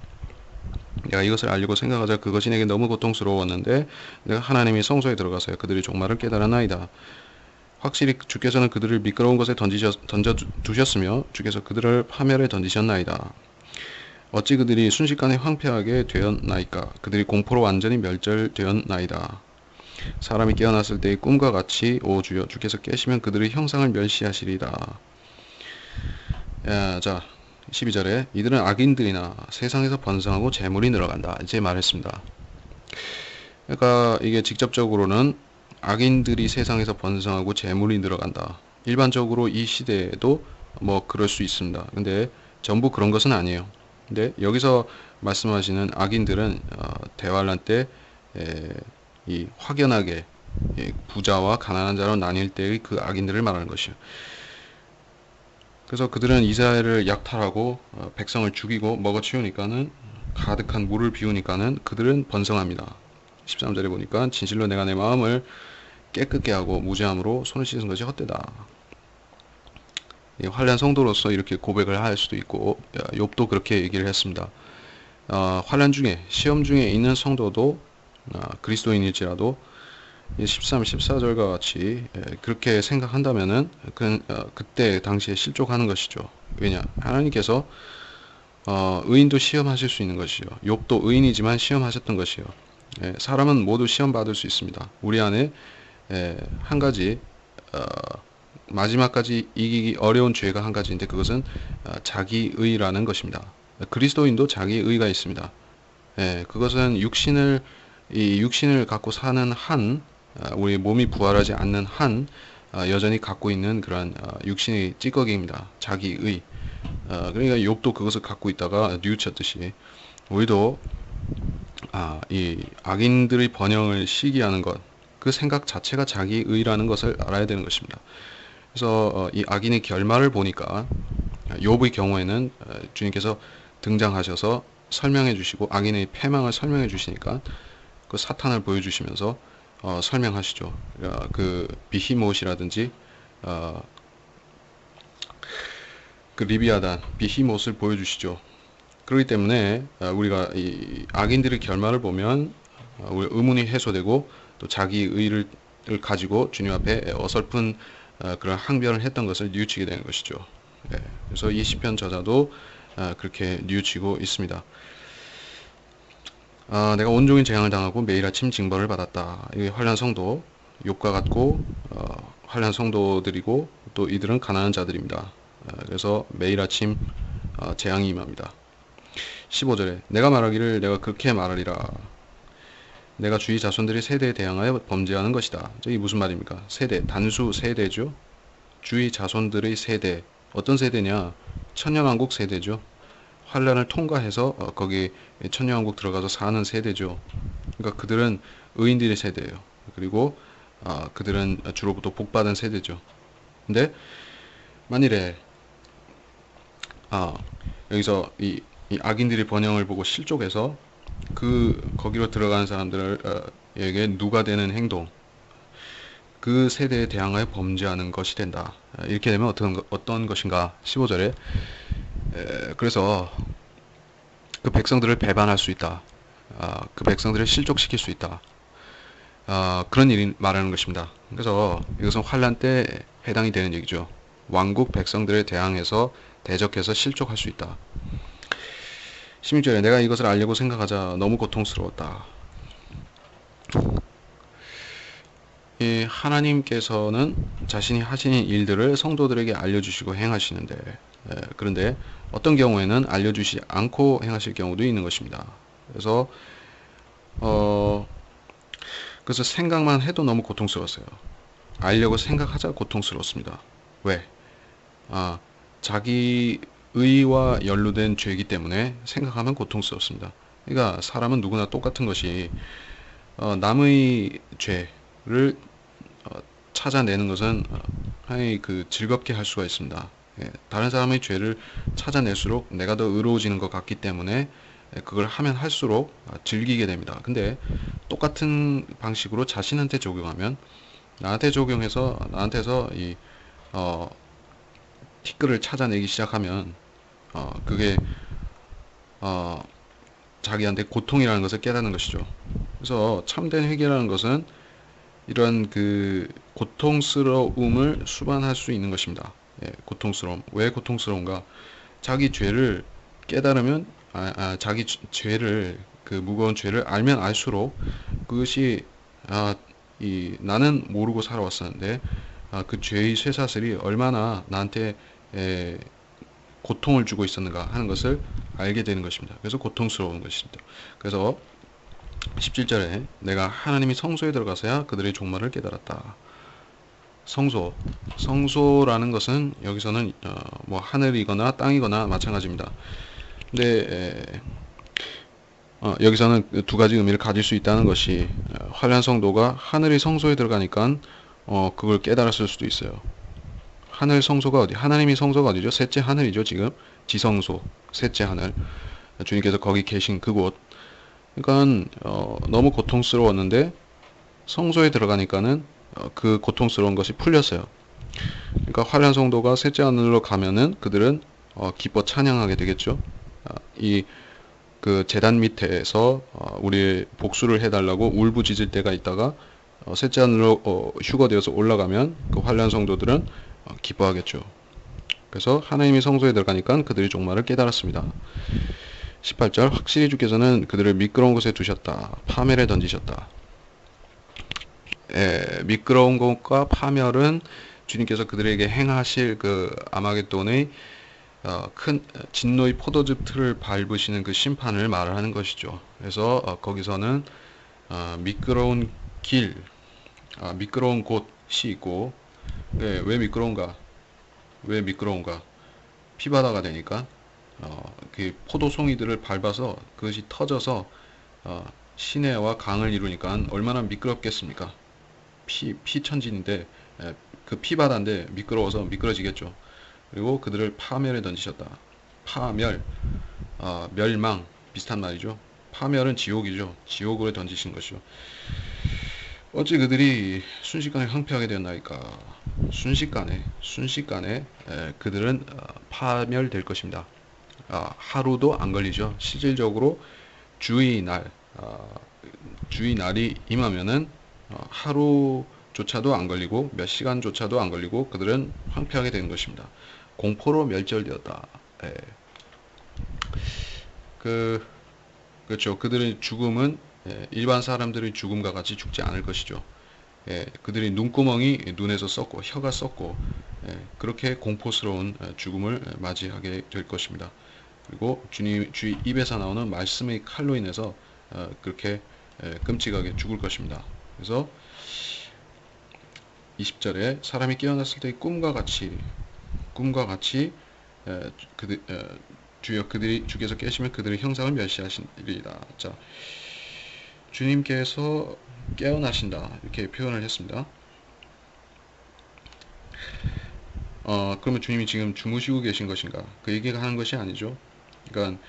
내가 이것을 알리고 생각하자 그것이 내게 너무 고통스러웠는데 내가 하나님의 성소에 들어가서 그들의 종말을 깨달았나이다. 확실히 주께서는 그들을 미끄러운 것에 던져두셨으며 주께서 그들을 파멸에 던지셨나이다. 어찌 그들이 순식간에 황폐하게 되었나이까. 그들이 공포로 완전히 멸절되었나이다. 사람이 깨어났을 때의 꿈과 같이 오 주여 주께서 깨시면 그들의 형상을 멸시하시리다. 자 12절에 이들은 악인들이나 세상에서 번성하고 재물이 늘어간다. 이제 말했습니다. 그러니까 이게 직접적으로는 악인들이 세상에서 번성하고 재물이 늘어간다. 일반적으로 이 시대에도 뭐 그럴 수 있습니다. 근데 전부 그런 것은 아니에요. 근데 여기서 말씀하시는 악인들은 대환란 때 이 확연하게 부자와 가난한 자로 나뉠 때의 그 악인들을 말하는 것이요. 그래서 그들은 이스라엘을 약탈하고 백성을 죽이고 먹어치우니까는 가득한 물을 비우니까는 그들은 번성합니다. 13절에 보니까 진실로 내가 내 마음을 깨끗게 하고 무죄함으로 손을 씻은 것이 헛되다. 환난 성도로서 이렇게 고백을 할 수도 있고 욥도 그렇게 얘기를 했습니다. 환난 중에 시험 중에 있는 성도도 그리스도인일지라도 13, 14절과 같이 그렇게 생각한다면은 그때 당시에 실족하는 것이죠. 왜냐? 하나님께서 의인도 시험하실 수 있는 것이요. 욥도 의인이지만 시험하셨던 것이요. 사람은 모두 시험 받을 수 있습니다. 우리 안에 한 가지 마지막까지 이기기 어려운 죄가 한 가지인데 그것은 자기의라는 것입니다. 그리스도인도 자기의가 있습니다. 그것은 육신을 갖고 사는 한 우리 몸이 부활하지 않는 한 여전히 갖고 있는 그러한 육신의 찌꺼기입니다. 자기의. 그러니까 욥도 그것을 갖고 있다가 뉘우쳤듯이 우리도 이 악인들의 번영을 시기하는 것, 그 생각 자체가 자기의라는 것을 알아야 되는 것입니다. 그래서 이 악인의 결말을 보니까 욥의 경우에는 주님께서 등장하셔서 설명해 주시고 악인의 패망을 설명해 주시니까 그 사탄을 보여주시면서 설명하시죠. 그 비히못이라든지 그 리비아단 비히못을 보여주시죠. 그렇기 때문에 우리가 이 악인들의 결말을 보면 우리 의문이 해소되고 또 자기 의를 가지고 주님 앞에 어설픈 그런 항변을 했던 것을 뉘우치게 되는 것이죠. 그래서 이 시편 저자도 그렇게 뉘우치고 있습니다. 내가 온종일 재앙을 당하고 매일 아침 징벌을 받았다. 이 환난 성도 욥과 같고 환난 성도들이고 또 이들은 가난한 자들입니다. 그래서 매일 아침 재앙이 임합니다. 15절에 내가 말하기를 내가 그렇게 말하리라. 내가 주의 자손들이 세대에 대항하여 범죄하는 것이다. 저기 무슨 말입니까? 세대, 단수 세대죠. 주의 자손들의 세대. 어떤 세대냐? 천년왕국 세대죠. 환란을 통과해서 거기 천년왕국 들어가서 사는 세대죠. 그러니까 그들은 의인들의 세대예요. 그리고 그들은 주로부터 복받은 세대죠. 근데 만일에 여기서 이 악인들의 번영을 보고 실족해서 거기로 들어가는 사람들에게 누가 되는 행동, 그 세대에 대항하여 범죄하는 것이 된다. 이렇게 되면 어떤 것인가? 15절에 그래서 그 백성들을 배반할 수 있다. 그 백성들을 실족시킬 수 있다. 그런 일이 말하는 것입니다. 그래서 이것은 환란 때 해당이 되는 얘기죠. 왕국 백성들에 대항해서 대적해서 실족할 수 있다. 16절에 내가 이것을 알려고 생각하자 너무 고통스러웠다. 이 하나님께서는 자신이 하시는 일들을 성도들에게 알려주시고 행하시는데 그런데 어떤 경우에는 알려주시지 않고 행하실 경우도 있는 것입니다. 그래서 그래서 생각만 해도 너무 고통스러웠어요. 알려고 생각하자 고통스럽습니다. 왜? 자기 의와 연루된 죄이기 때문에 생각하면 고통스럽습니다. 그러니까 사람은 누구나 똑같은 것이 남의 죄를 찾아내는 것은 상당히 즐겁게 할 수가 있습니다. 다른 사람의 죄를 찾아낼수록 내가 더 의로워지는 것 같기 때문에 그걸 하면 할수록 즐기게 됩니다. 근데 똑같은 방식으로 자신한테 적용하면 나한테 적용해서 나한테서 이 티끌을 찾아내기 시작하면 그게 자기한테 고통이라는 것을 깨닫는 것이죠. 그래서 참된 회개라는 것은 이런 고통스러움을 수반할 수 있는 것입니다. 고통스러움. 왜 고통스러운가? 자기 죄를 깨달으면 자기 죄를 무거운 죄를 알면 알수록 그것이 나는 모르고 살아왔었는데 그 죄의 쇠사슬이 얼마나 나한테 고통을 주고 있었는가 하는 것을 알게 되는 것입니다. 그래서 고통스러운 것입니다. 그래서 17절에 내가 하나님이 성소에 들어가서야 그들의 종말을 깨달았다. 성소라는 것은 여기서는 뭐 하늘이거나 땅이거나 마찬가지입니다. 근데 여기서는 두 가지 의미를 가질 수 있다는 것이 환난 성도가 하늘의 성소에 들어가니까 그걸 깨달았을 수도 있어요. 하늘 성소가 어디? 하나님이 성소가 어디죠? 셋째 하늘이죠, 지금. 지성소, 셋째 하늘. 주님께서 거기 계신 그곳. 그러니까 너무 고통스러웠는데 성소에 들어가니까는 그 고통스러운 것이 풀렸어요. 그러니까 환란 성도가 셋째 하늘로 가면은 그들은 기뻐 찬양하게 되겠죠. 이 그 제단 밑에서 우리 복수를 해달라고 울부짖을 때가 있다가 셋째 하늘로 휴거되어서 올라가면 그 환란 성도들은 기뻐하겠죠. 그래서 하나님이 성소에 들어가니까 그들이 종말을 깨달았습니다. 18절 확실히 주께서는 그들을 미끄러운 곳에 두셨다. 파멸에 던지셨다. 미끄러운 곳과 파멸은 주님께서 그들에게 행하실 그 아마겟돈의 큰 진노의 포도즙 틀을 밟으시는 그 심판을 말을 하는 것이죠. 그래서 거기서는 미끄러운 길, 미끄러운 곳이 있고, 왜 미끄러운가? 왜 미끄러운가? 피바다가 되니까 그 포도송이들을 밟아서 그것이 터져서 시내와 강을 이루니까 얼마나 미끄럽겠습니까? 피천진인데 그 피바다인데 미끄러워서 미끄러지겠죠. 그리고 그들을 파멸에 던지셨다. 파멸, 멸망 비슷한 말이죠. 파멸은 지옥이죠. 지옥으로 던지신 것이죠. 어찌 그들이 순식간에 황폐하게 되었나이까. 순식간에 그들은 파멸될 것입니다. 하루도 안 걸리죠. 실질적으로 주의 날이 임하면은 하루조차도 안 걸리고 몇 시간조차도 안 걸리고 그들은 황폐하게 되는 것입니다. 공포로 멸절되었다. 예. 그렇죠. 그들의 죽음은 일반 사람들의 죽음과 같이 죽지 않을 것이죠. 그들의 눈구멍이 눈에서 썩고 혀가 썩고 그렇게 공포스러운 죽음을 맞이하게 될 것입니다. 그리고 주의 입에서 나오는 말씀의 칼로 인해서 그렇게 끔찍하게 죽을 것입니다. 그래서 20절에 사람이 깨어났을 때의 꿈과 같이 주께서 깨시면 그들의 형상을 멸시하시리이다. 자, 주님께서 깨어나신다 이렇게 표현을 했습니다. 그러면 주님이 지금 주무시고 계신 것인가? 그 얘기가 하는 것이 아니죠. 그러니까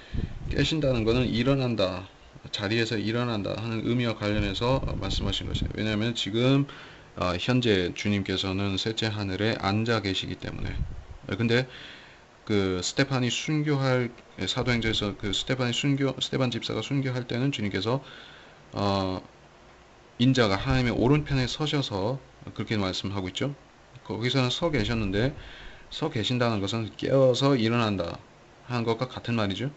깨신다는 것은 일어난다, 자리에서 일어난다 하는 의미와 관련해서 말씀하신 것이에요. 왜냐하면 지금 현재 주님께서는 셋째 하늘에 앉아 계시기 때문에. 근데 그 스테판이 순교할 사도행전에서 그 스테판 집사가 순교할 때는 주님께서 인자가 하나님의 오른편에 서셔서 그렇게 말씀하고 있죠. 거기서는 서 계셨는데 서 계신다는 것은 깨어서 일어난다 하는 것과 같은 말이죠.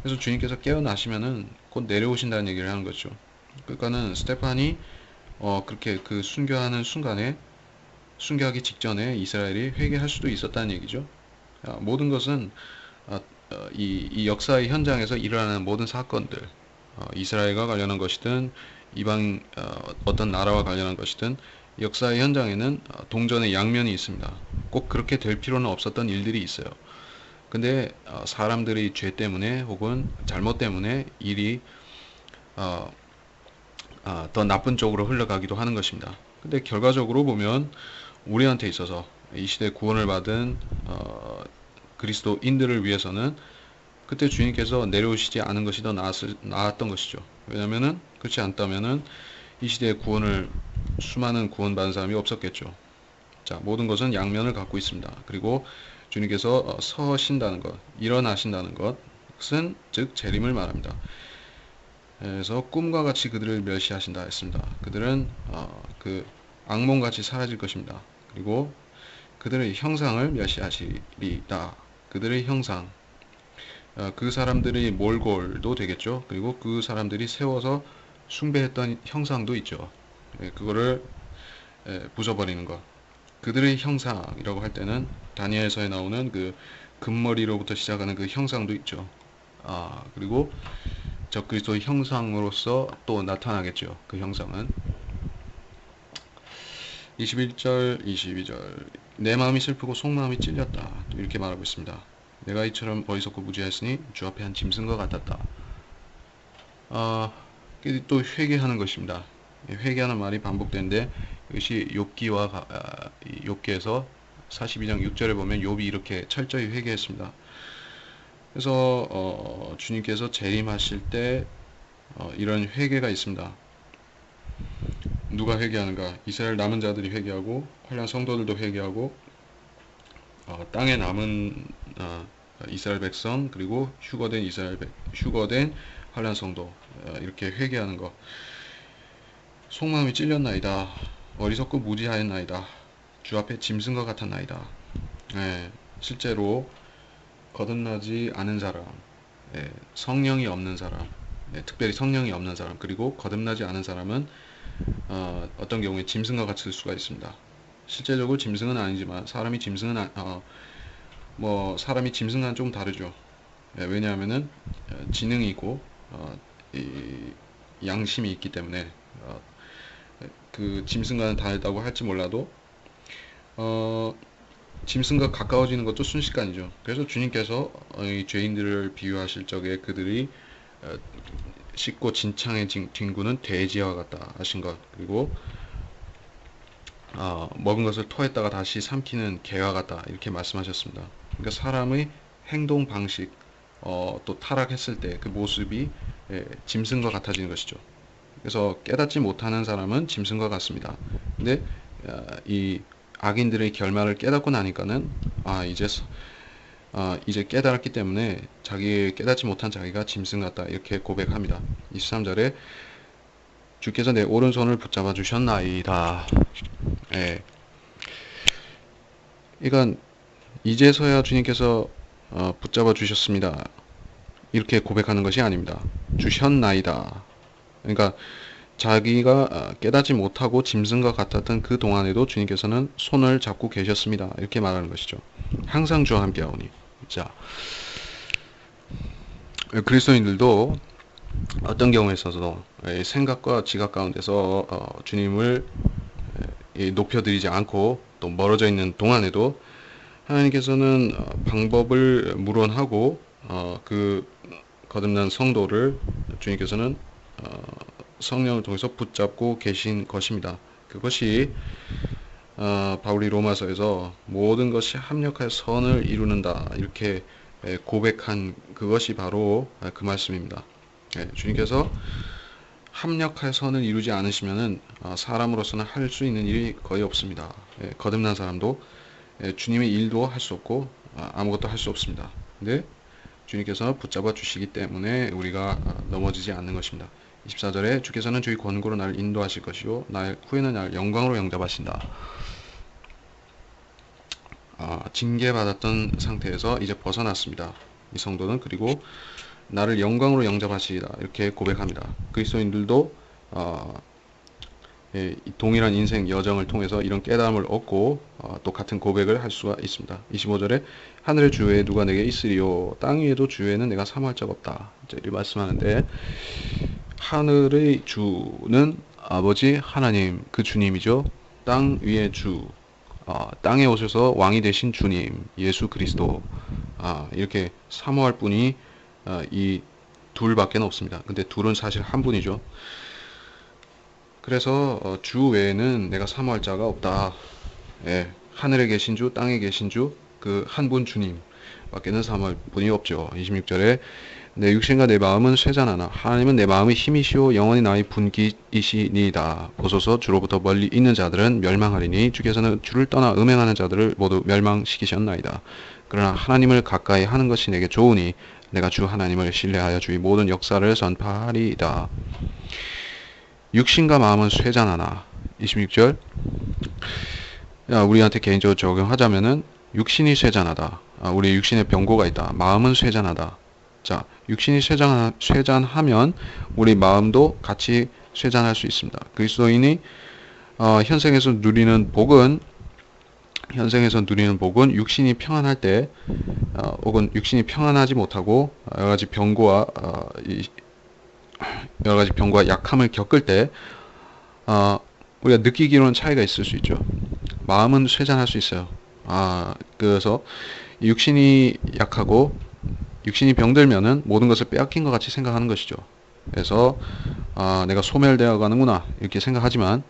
그래서 주님께서 깨어나시면은 곧 내려오신다는 얘기를 하는 거죠. 그러니까는 스테판이 그렇게 그 순교하는 순간에 순교하기 직전에 이스라엘이 회개할 수도 있었다는 얘기죠. 모든 것은 이 역사의 현장에서 일어나는 모든 사건들, 이스라엘과 관련한 것이든 이방 어떤 나라와 관련한 것이든 역사의 현장에는 동전의 양면이 있습니다. 꼭 그렇게 될 필요는 없었던 일들이 있어요. 근데 사람들의 죄 때문에 혹은 잘못 때문에 일이 더 나쁜 쪽으로 흘러가기도 하는 것입니다. 근데 결과적으로 보면 우리한테 있어서 이 시대 구원을 받은 그리스도인들을 위해서는 그때 주님께서 내려오시지 않은 것이 더 나았던 것이죠. 왜냐면은 그렇지 않다면은 이 시대의 구원을 수많은 구원받은 사람이 없었겠죠. 자, 모든 것은 양면을 갖고 있습니다. 그리고 주님께서 서신다는 것, 일어나신다는 것은 즉 재림을 말합니다. 그래서 꿈과 같이 그들을 멸시하신다 했습니다. 그들은 그 악몽같이 사라질 것입니다. 그리고 그들의 형상을 멸시하시리다. 그들의 형상, 그 사람들의 몰골도 되겠죠. 그리고 그 사람들이 세워서 숭배했던 형상도 있죠. 그거를 부숴버리는 것. 그들의 형상이라고 할 때는 다니엘서에 나오는 그 금머리로부터 시작하는 그 형상도 있죠. 그리고 적그리스도의 형상으로서 또 나타나겠죠. 그 형상은 21절, 22절 내 마음이 슬프고 속마음이 찔렸다. 또 이렇게 말하고 있습니다. 내가 이처럼 어리석고 무지하였으니 주 앞에 한 짐승과 같았다. 또 회개하는 것입니다. 회개하는 말이 반복되는데 이것이 욥기에서 42장 6절에 보면 욥이 이렇게 철저히 회개했습니다. 그래서 주님께서 재림하실 때 이런 회개가 있습니다. 누가 회개하는가? 이스라엘 남은 자들이 회개하고 환난 성도들도 회개하고 땅에 남은 이스라엘 백성 그리고 휴거된 환난 성도 이렇게 회개하는 것. 속마음이 찔렸나이다. 어리석고 무지하였나이다. 주 앞에 짐승과 같았나이다. 실제로 거듭나지 않은 사람, 성령이 없는 사람, 특별히 성령이 없는 사람, 그리고 거듭나지 않은 사람은 어떤 경우에 짐승과 같을 수가 있습니다. 실제적으로 짐승은 아니지만 사람이 짐승과는 좀 다르죠. 왜냐하면은 지능이 있고 양심이 있기 때문에 그 짐승과는 다르다고 할지 몰라도 짐승과 가까워지는 것도 순식간이죠. 그래서 주님께서 이 죄인들을 비유하실 적에 그들이 씻고 진창에 뒹구는 돼지와 같다 하신 것, 그리고 먹은 것을 토했다가 다시 삼키는 개와 같다 이렇게 말씀하셨습니다. 그러니까 사람의 행동 방식 또 타락했을 때 그 모습이 짐승과 같아지는 것이죠. 그래서 깨닫지 못하는 사람은 짐승과 같습니다. 근데 이 악인들의 결말을 깨닫고 나니까는 이제 깨달았기 때문에 깨닫지 못한 자기가 짐승 같다 이렇게 고백합니다. 23절에 주께서 내 오른손을 붙잡아 주셨나이다. 이건 이제서야 주님께서 붙잡아 주셨습니다. 이렇게 고백하는 것이 아닙니다. 주셨나이다. 그러니까 자기가 깨닫지 못하고 짐승과 같았던 그 동안에도 주님께서는 손을 잡고 계셨습니다. 이렇게 말하는 것이죠. 항상 주와 함께 하오니. 자, 그리스도인들도 어떤 경우에 있어서도 생각과 지각 가운데서 주님을 높여드리지 않고 또 멀어져 있는 동안에도 하나님께서는 방법을 물어하고 그 거듭난 성도를 주님께서는 성령을 통해서 붙잡고 계신 것입니다. 그것이 바울이 로마서에서 모든 것이 합력하여 선을 이루는다 이렇게 고백한 그것이 바로 그 말씀입니다. 주님께서 합력하여 선을 이루지 않으시면은 사람으로서는 할 수 있는 일이 거의 없습니다. 거듭난 사람도 주님의 일도 할 수 없고 아무것도 할 수 없습니다. 근데 주님께서 붙잡아 주시기 때문에 우리가 넘어지지 않는 것입니다. 24절에 주께서는 주의 권고로 나를 인도하실 것이요 나의 후에는 나를 영광으로 영접하신다. 징계받았던 상태에서 이제 벗어났습니다. 이 성도는. 그리고 나를 영광으로 영접하시리라 이렇게 고백합니다. 그리스도인들도 동일한 인생 여정을 통해서 이런 깨달음을 얻고 또 같은 고백을 할 수가 있습니다. 25절에 하늘의 주 외에 누가 내게 있으리요 땅 위에도 주 외에는 내가 사모할 적 없다 이렇게 말씀하는데, 하늘의 주는 아버지 하나님 그 주님이죠. 땅 위의 주, 땅에 오셔서 왕이 되신 주님 예수 그리스도, 이렇게 사모할 분이 이 둘밖에 없습니다. 근데 둘은 사실 한 분이죠. 그래서 주 외에는 내가 사모할 자가 없다. 하늘에 계신 주, 땅에 계신 주, 그 한 분 주님 밖에는 사모할 분이 없죠. 26절에 내 육신과 내 마음은 쇠잔하나 하나님은 내 마음의 힘이시오 영원히 나의 분기이시니이다. 보소서 주로부터 멀리 있는 자들은 멸망하리니 주께서는 주를 떠나 음행하는 자들을 모두 멸망시키셨나이다. 그러나 하나님을 가까이 하는 것이 내게 좋으니 내가 주 하나님을 신뢰하여 주의 모든 역사를 전파하리이다. 육신과 마음은 쇠잔하나. 26절 우리한테 개인적으로 적용하자면은 육신이 쇠잔하다. 우리 육신에 병고가 있다. 마음은 쇠잔하다. 자, 육신이 쇠잔하면 우리 마음도 같이 쇠잔할 수 있습니다. 그리스도인이 현생에서 누리는 복은 육신이 평안할 때 혹은 육신이 평안하지 못하고 여러 가지 병고와 약함을 겪을 때 우리가 느끼기로는 차이가 있을 수 있죠. 마음은 쇠잔할 수 있어요. 그래서 육신이 약하고 육신이 병들면은 모든 것을 빼앗긴 것 같이 생각하는 것이죠. 그래서 내가 소멸되어 가는구나 이렇게 생각하지만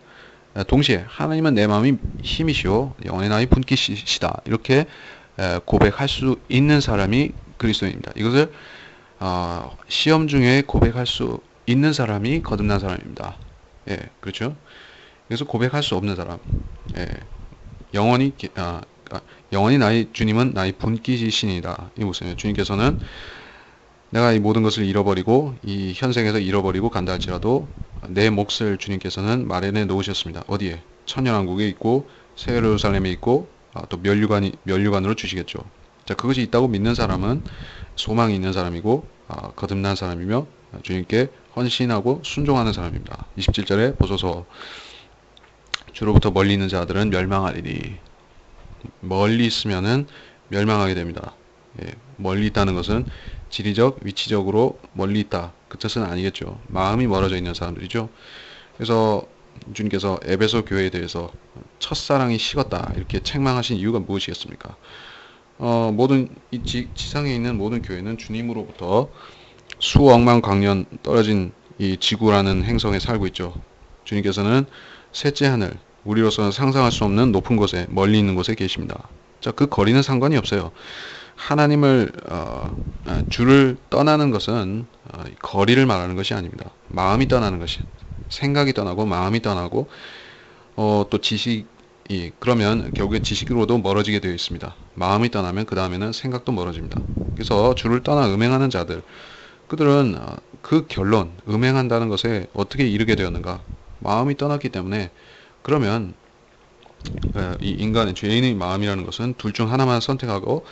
동시에 하나님은 내 마음이 힘이시오 영원의 나의 분깃이시다 이렇게 고백할 수 있는 사람이 그리스도인입니다. 이것을 시험 중에 고백할 수 있는 사람이 거듭난 사람입니다. 예, 그렇죠? 그래서 고백할 수 없는 사람, 예, 영원히 영원히 나의 주님은 나의 분깃이시니라. 이 무슨 주님께서는 내가 이 모든 것을 잃어버리고 이 현생에서 잃어버리고 간다 할지라도 내 몫을 주님께서는 마련해 놓으셨습니다. 어디에? 천년왕국에 있고 새 예루살렘에 있고 또 면류관으로 주시겠죠. 자, 그것이 있다고 믿는 사람은 소망이 있는 사람이고 거듭난 사람이며 주님께 헌신하고 순종하는 사람입니다. 27절에 보소서 주로부터 멀리 있는 자들은 멸망하리니 멀리 있으면은 멸망하게 됩니다. 예, 멀리 있다는 것은 지리적, 위치적으로 멀리 있다. 그 뜻은 아니겠죠. 마음이 멀어져 있는 사람들이죠. 그래서 주님께서 에베소 교회에 대해서 첫사랑이 식었다. 이렇게 책망하신 이유가 무엇이겠습니까? 모든 지상에 있는 모든 교회는 주님으로부터 수억만 광년 떨어진 이 지구라는 행성에 살고 있죠. 주님께서는 셋째 하늘, 우리로서는 상상할 수 없는 높은 곳에 멀리 있는 곳에 계십니다. 자, 그 거리는 상관이 없어요. 하나님을 주를 떠나는 것은 거리를 말하는 것이 아닙니다. 마음이 떠나는 것이 생각이 떠나고 마음이 떠나고 또 지식이 그러면 결국에 지식으로도 멀어지게 되어 있습니다. 마음이 떠나면 그 다음에는 생각도 멀어집니다. 그래서 주를 떠나 음행하는 자들 그들은 그 결론 음행한다는 것에 어떻게 이르게 되었는가? 마음이 떠났기 때문에 그러면 이 인간의 죄인의 마음이라는 것은 둘 중 하나만 선택하고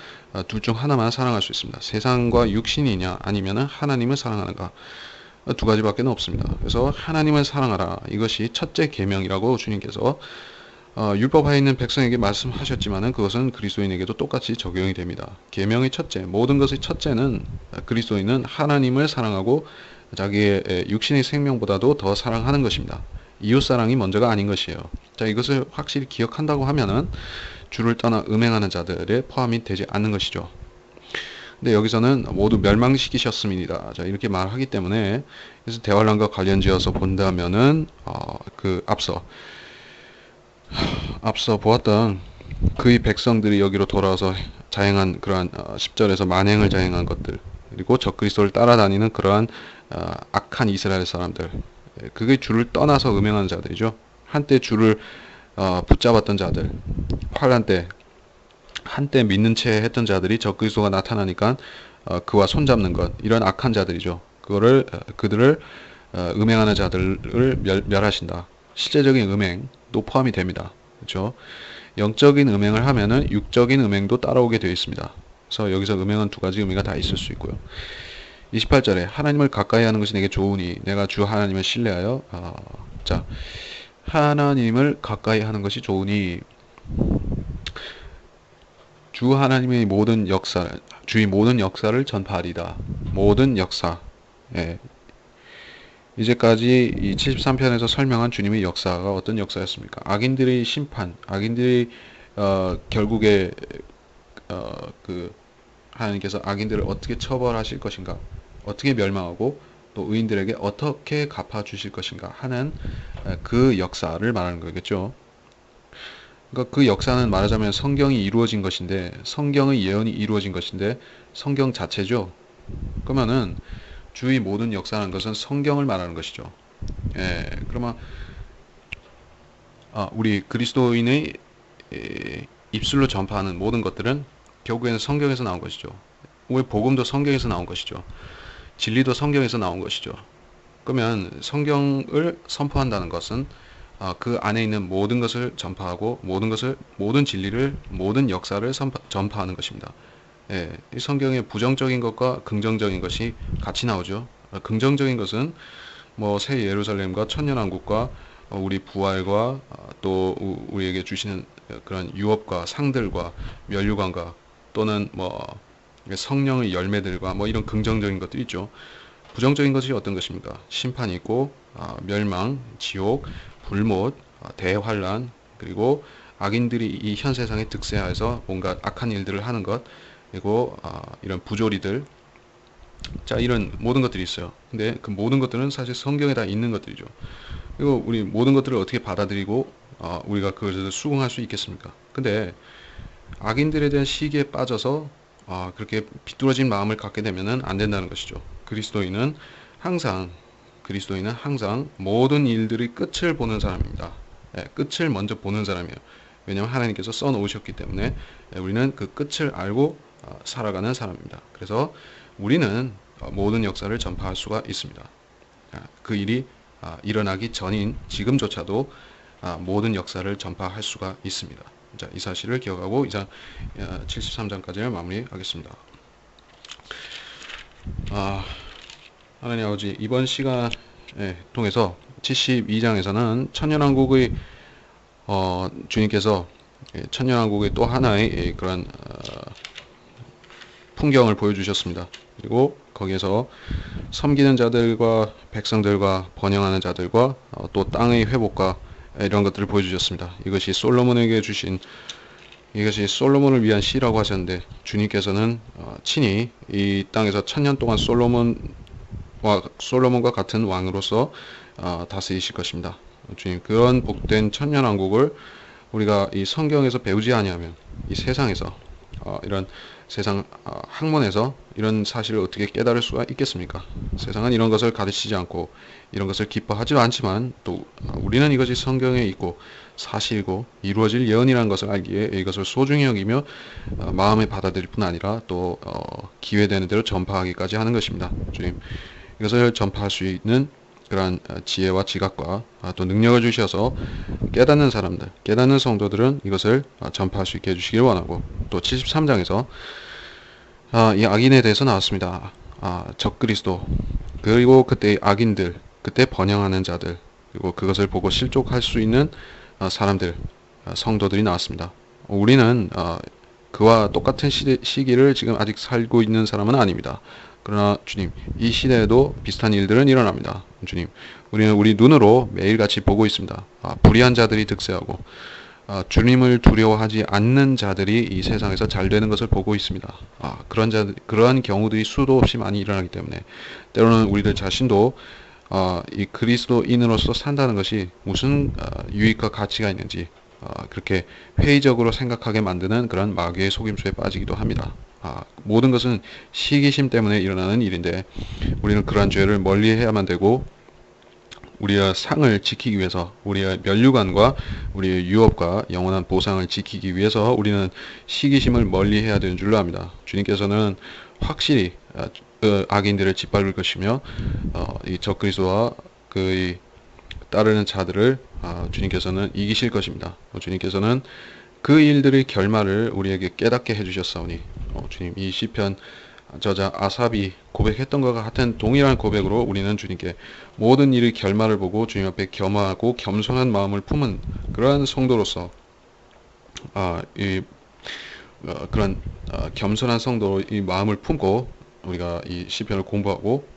둘 중 하나만 사랑할 수 있습니다. 세상과 육신이냐 아니면 하나님을 사랑하는가 두 가지밖에 없습니다. 그래서 하나님을 사랑하라 이것이 첫째 계명이라고 주님께서 율법하에 있는 백성에게 말씀하셨지만은 그것은 그리스도인에게도 똑같이 적용이 됩니다. 계명의 첫째 모든 것의 첫째는 그리스도인은 하나님을 사랑하고 자기의 육신의 생명보다도 더 사랑하는 것입니다. 이웃사랑이 먼저가 아닌 것이에요. 자, 이것을 확실히 기억한다고 하면은 주를 떠나 음행하는 자들에 포함이 되지 않는 것이죠. 근데 여기서는 모두 멸망시키셨습니다. 자, 이렇게 말하기 때문에 그래서 대환란과 관련지어서 본다면은 그 앞서 보았던 그의 백성들이 여기로 돌아와서 자행한 그러한 10절에서 만행을 자행한 것들 그리고 적그리스도를 따라다니는 그러한 악한 이스라엘 사람들 그게 주를 떠나서 음행하는 자들이죠. 한때 주를 붙잡았던 자들 환란 때 한때 믿는 채 했던 자들이 적그리스도가 나타나니까 그와 손잡는 것 이런 악한 자들이죠. 그들을 음행하는 자들을 멸하신다. 실제적인 음행도 포함이 됩니다. 그렇죠? 영적인 음행을 하면은 육적인 음행도 따라오게 되어 있습니다. 그래서 여기서 음행은 두 가지 의미가 다 있을 수 있고요. 28절에 하나님을 가까이 하는 것이 내게 좋으니 내가 주 하나님을 신뢰하여 자 하나님을 가까이 하는 것이 좋으니 주 하나님의 모든 역사 주의 모든 역사를 전파하리다. 모든 역사 예. 이제까지 이 73편에서 설명한 주님의 역사가 어떤 역사였습니까? 악인들의 심판 악인들이 결국에 그 하나님께서 악인들을 어떻게 처벌하실 것인가 어떻게 멸망하고 또 의인들에게 어떻게 갚아주실 것인가 하는 그 역사를 말하는 거겠죠. 그러니까 그 역사는 말하자면 성경이 이루어진 것인데 성경의 예언이 이루어진 것인데 성경 자체죠. 그러면은 주의 모든 역사라는 것은 성경을 말하는 것이죠. 예, 그러면 우리 그리스도인의 입술로 전파하는 모든 것들은 결국에는 성경에서 나온 것이죠. 왜 복음도 성경에서 나온 것이죠. 진리도 성경에서 나온 것이죠. 그러면 성경을 선포한다는 것은 그 안에 있는 모든 것을 전파하고 모든 진리를 모든 역사를 전파하는 것입니다. 예, 이 성경의 부정적인 것과 긍정적인 것이 같이 나오죠. 긍정적인 것은 뭐 새 예루살렘과 천년왕국과 우리 부활과 또 우리에게 주시는 그런 유업과 상들과 면류관과 또는 뭐 성령의 열매들과 뭐 이런 긍정적인 것도 있죠. 부정적인 것이 어떤 것입니까? 심판이 있고 멸망, 지옥, 불못, 대환란 그리고 악인들이 이 현 세상에 득세하여서 뭔가 악한 일들을 하는 것 그리고 이런 부조리들 자 이런 모든 것들이 있어요. 근데 그 모든 것들은 사실 성경에 다 있는 것들이죠. 그리고 우리 모든 것들을 어떻게 받아들이고 우리가 그것을 수긍할 수 있겠습니까? 근데 악인들에 대한 시기에 빠져서 그렇게 비뚤어진 마음을 갖게 되면은 안 된다는 것이죠. 항상 그리스도인은 항상 모든 일들의 끝을 보는 사람입니다. 예, 끝을 먼저 보는 사람이에요. 왜냐하면 하나님께서 써 놓으셨기 때문에 우리는 그 끝을 알고 살아가는 사람입니다. 그래서 우리는 모든 역사를 전파할 수가 있습니다. 그 일이 일어나기 전인 지금조차도 모든 역사를 전파할 수가 있습니다. 자, 이 사실을 기억하고 이상 73장까지를 마무리하겠습니다. 하나님 아버지, 이번 시간에 통해서 72장에서는 천년왕국의 주님께서 천년왕국의 또 하나의 그런 풍경을 보여주셨습니다. 그리고 거기에서 섬기는 자들과 백성들과 번영하는 자들과 또 땅의 회복과 이런 것들을 보여주셨습니다. 이것이 솔로몬을 위한 시라고 하셨는데 주님께서는 친히 이 땅에서 1000년 동안 솔로몬과 같은 왕으로서 다스리실 것입니다. 주님, 그런 복된 천년왕국을 우리가 이 성경에서 배우지 아니하면 이 세상에서 이런 세상 학문에서 이런 사실을 어떻게 깨달을 수가 있겠습니까? 세상은 이런 것을 가르치지 않고 이런 것을 기뻐하지도 않지만 또 우리는 이것이 성경에 있고 사실이고 이루어질 예언이라는 것을 알기에 이것을 소중히 여기며 마음에 받아들일 뿐 아니라 또 기회되는 대로 전파하기까지 하는 것입니다. 주님, 이것을 전파할 수 있는 그러한 지혜와 지각과 또 능력을 주셔서 깨닫는 성도들은 이것을 전파할 수 있게 해주시길 원하고, 또 73장에서 이 악인에 대해서 나왔습니다. 적그리스도, 그리고 그때의 악인들, 그때 번영하는 자들, 그리고 그것을 보고 실족할 수 있는 사람들, 성도들이 나왔습니다. 우리는 그와 똑같은 시기를 지금 아직 살고 있는 사람은 아닙니다. 그러나 주님, 이 시대에도 비슷한 일들은 일어납니다. 주님, 우리는 우리 눈으로 매일같이 보고 있습니다. 불의한 자들이 득세하고 주님을 두려워하지 않는 자들이 이 세상에서 잘 되는 것을 보고 있습니다. 그러한 경우들이 수도 없이 많이 일어나기 때문에 때로는 우리들 자신도 이 그리스도인으로서 산다는 것이 무슨 유익과 가치가 있는지 그렇게 회의적으로 생각하게 만드는 그런 마귀의 속임수에 빠지기도 합니다. 모든 것은 시기심 때문에 일어나는 일인데 우리는 그러한 죄를 멀리해야만 되고, 우리의 상을 지키기 위해서, 우리의 면류관과 우리의 유업과 영원한 보상을 지키기 위해서 우리는 시기심을 멀리해야 되는 줄로 압니다. 주님께서는 확실히 악인들을 짓밟을 것이며 이 적그리스도와 그의 따르는 자들을 주님께서는 이기실 것입니다. 주님께서는 그 일들의 결말을 우리에게 깨닫게 해주셨사오니 주님, 이 시편 저자 아삽이 고백했던 것과 같은 동일한 고백으로 우리는 주님께 모든 일의 결말을 보고 주님 앞에 겸허하고 겸손한 마음을 품은 그러한 성도로서 그런 겸손한 성도로 이 마음을 품고 우리가 이 시편을 공부하고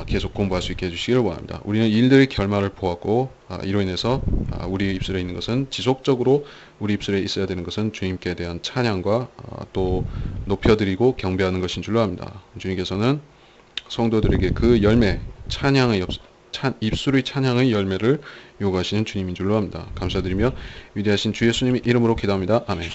계속 공부할 수 있게 해주시기를 원합니다. 우리는 일들의 결말을 보았고 이로 인해서 우리 입술에 있는 것은 지속적으로 우리 입술에 있어야 되는 것은 주님께 대한 찬양과 또 높여드리고 경배하는 것인 줄로 압니다. 주님께서는 성도들에게 그 열매, 입술의 찬양의 열매를 요구하시는 주님인 줄로 압니다. 감사드리며 위대하신 주 예수님의 이름으로 기도합니다. 아멘.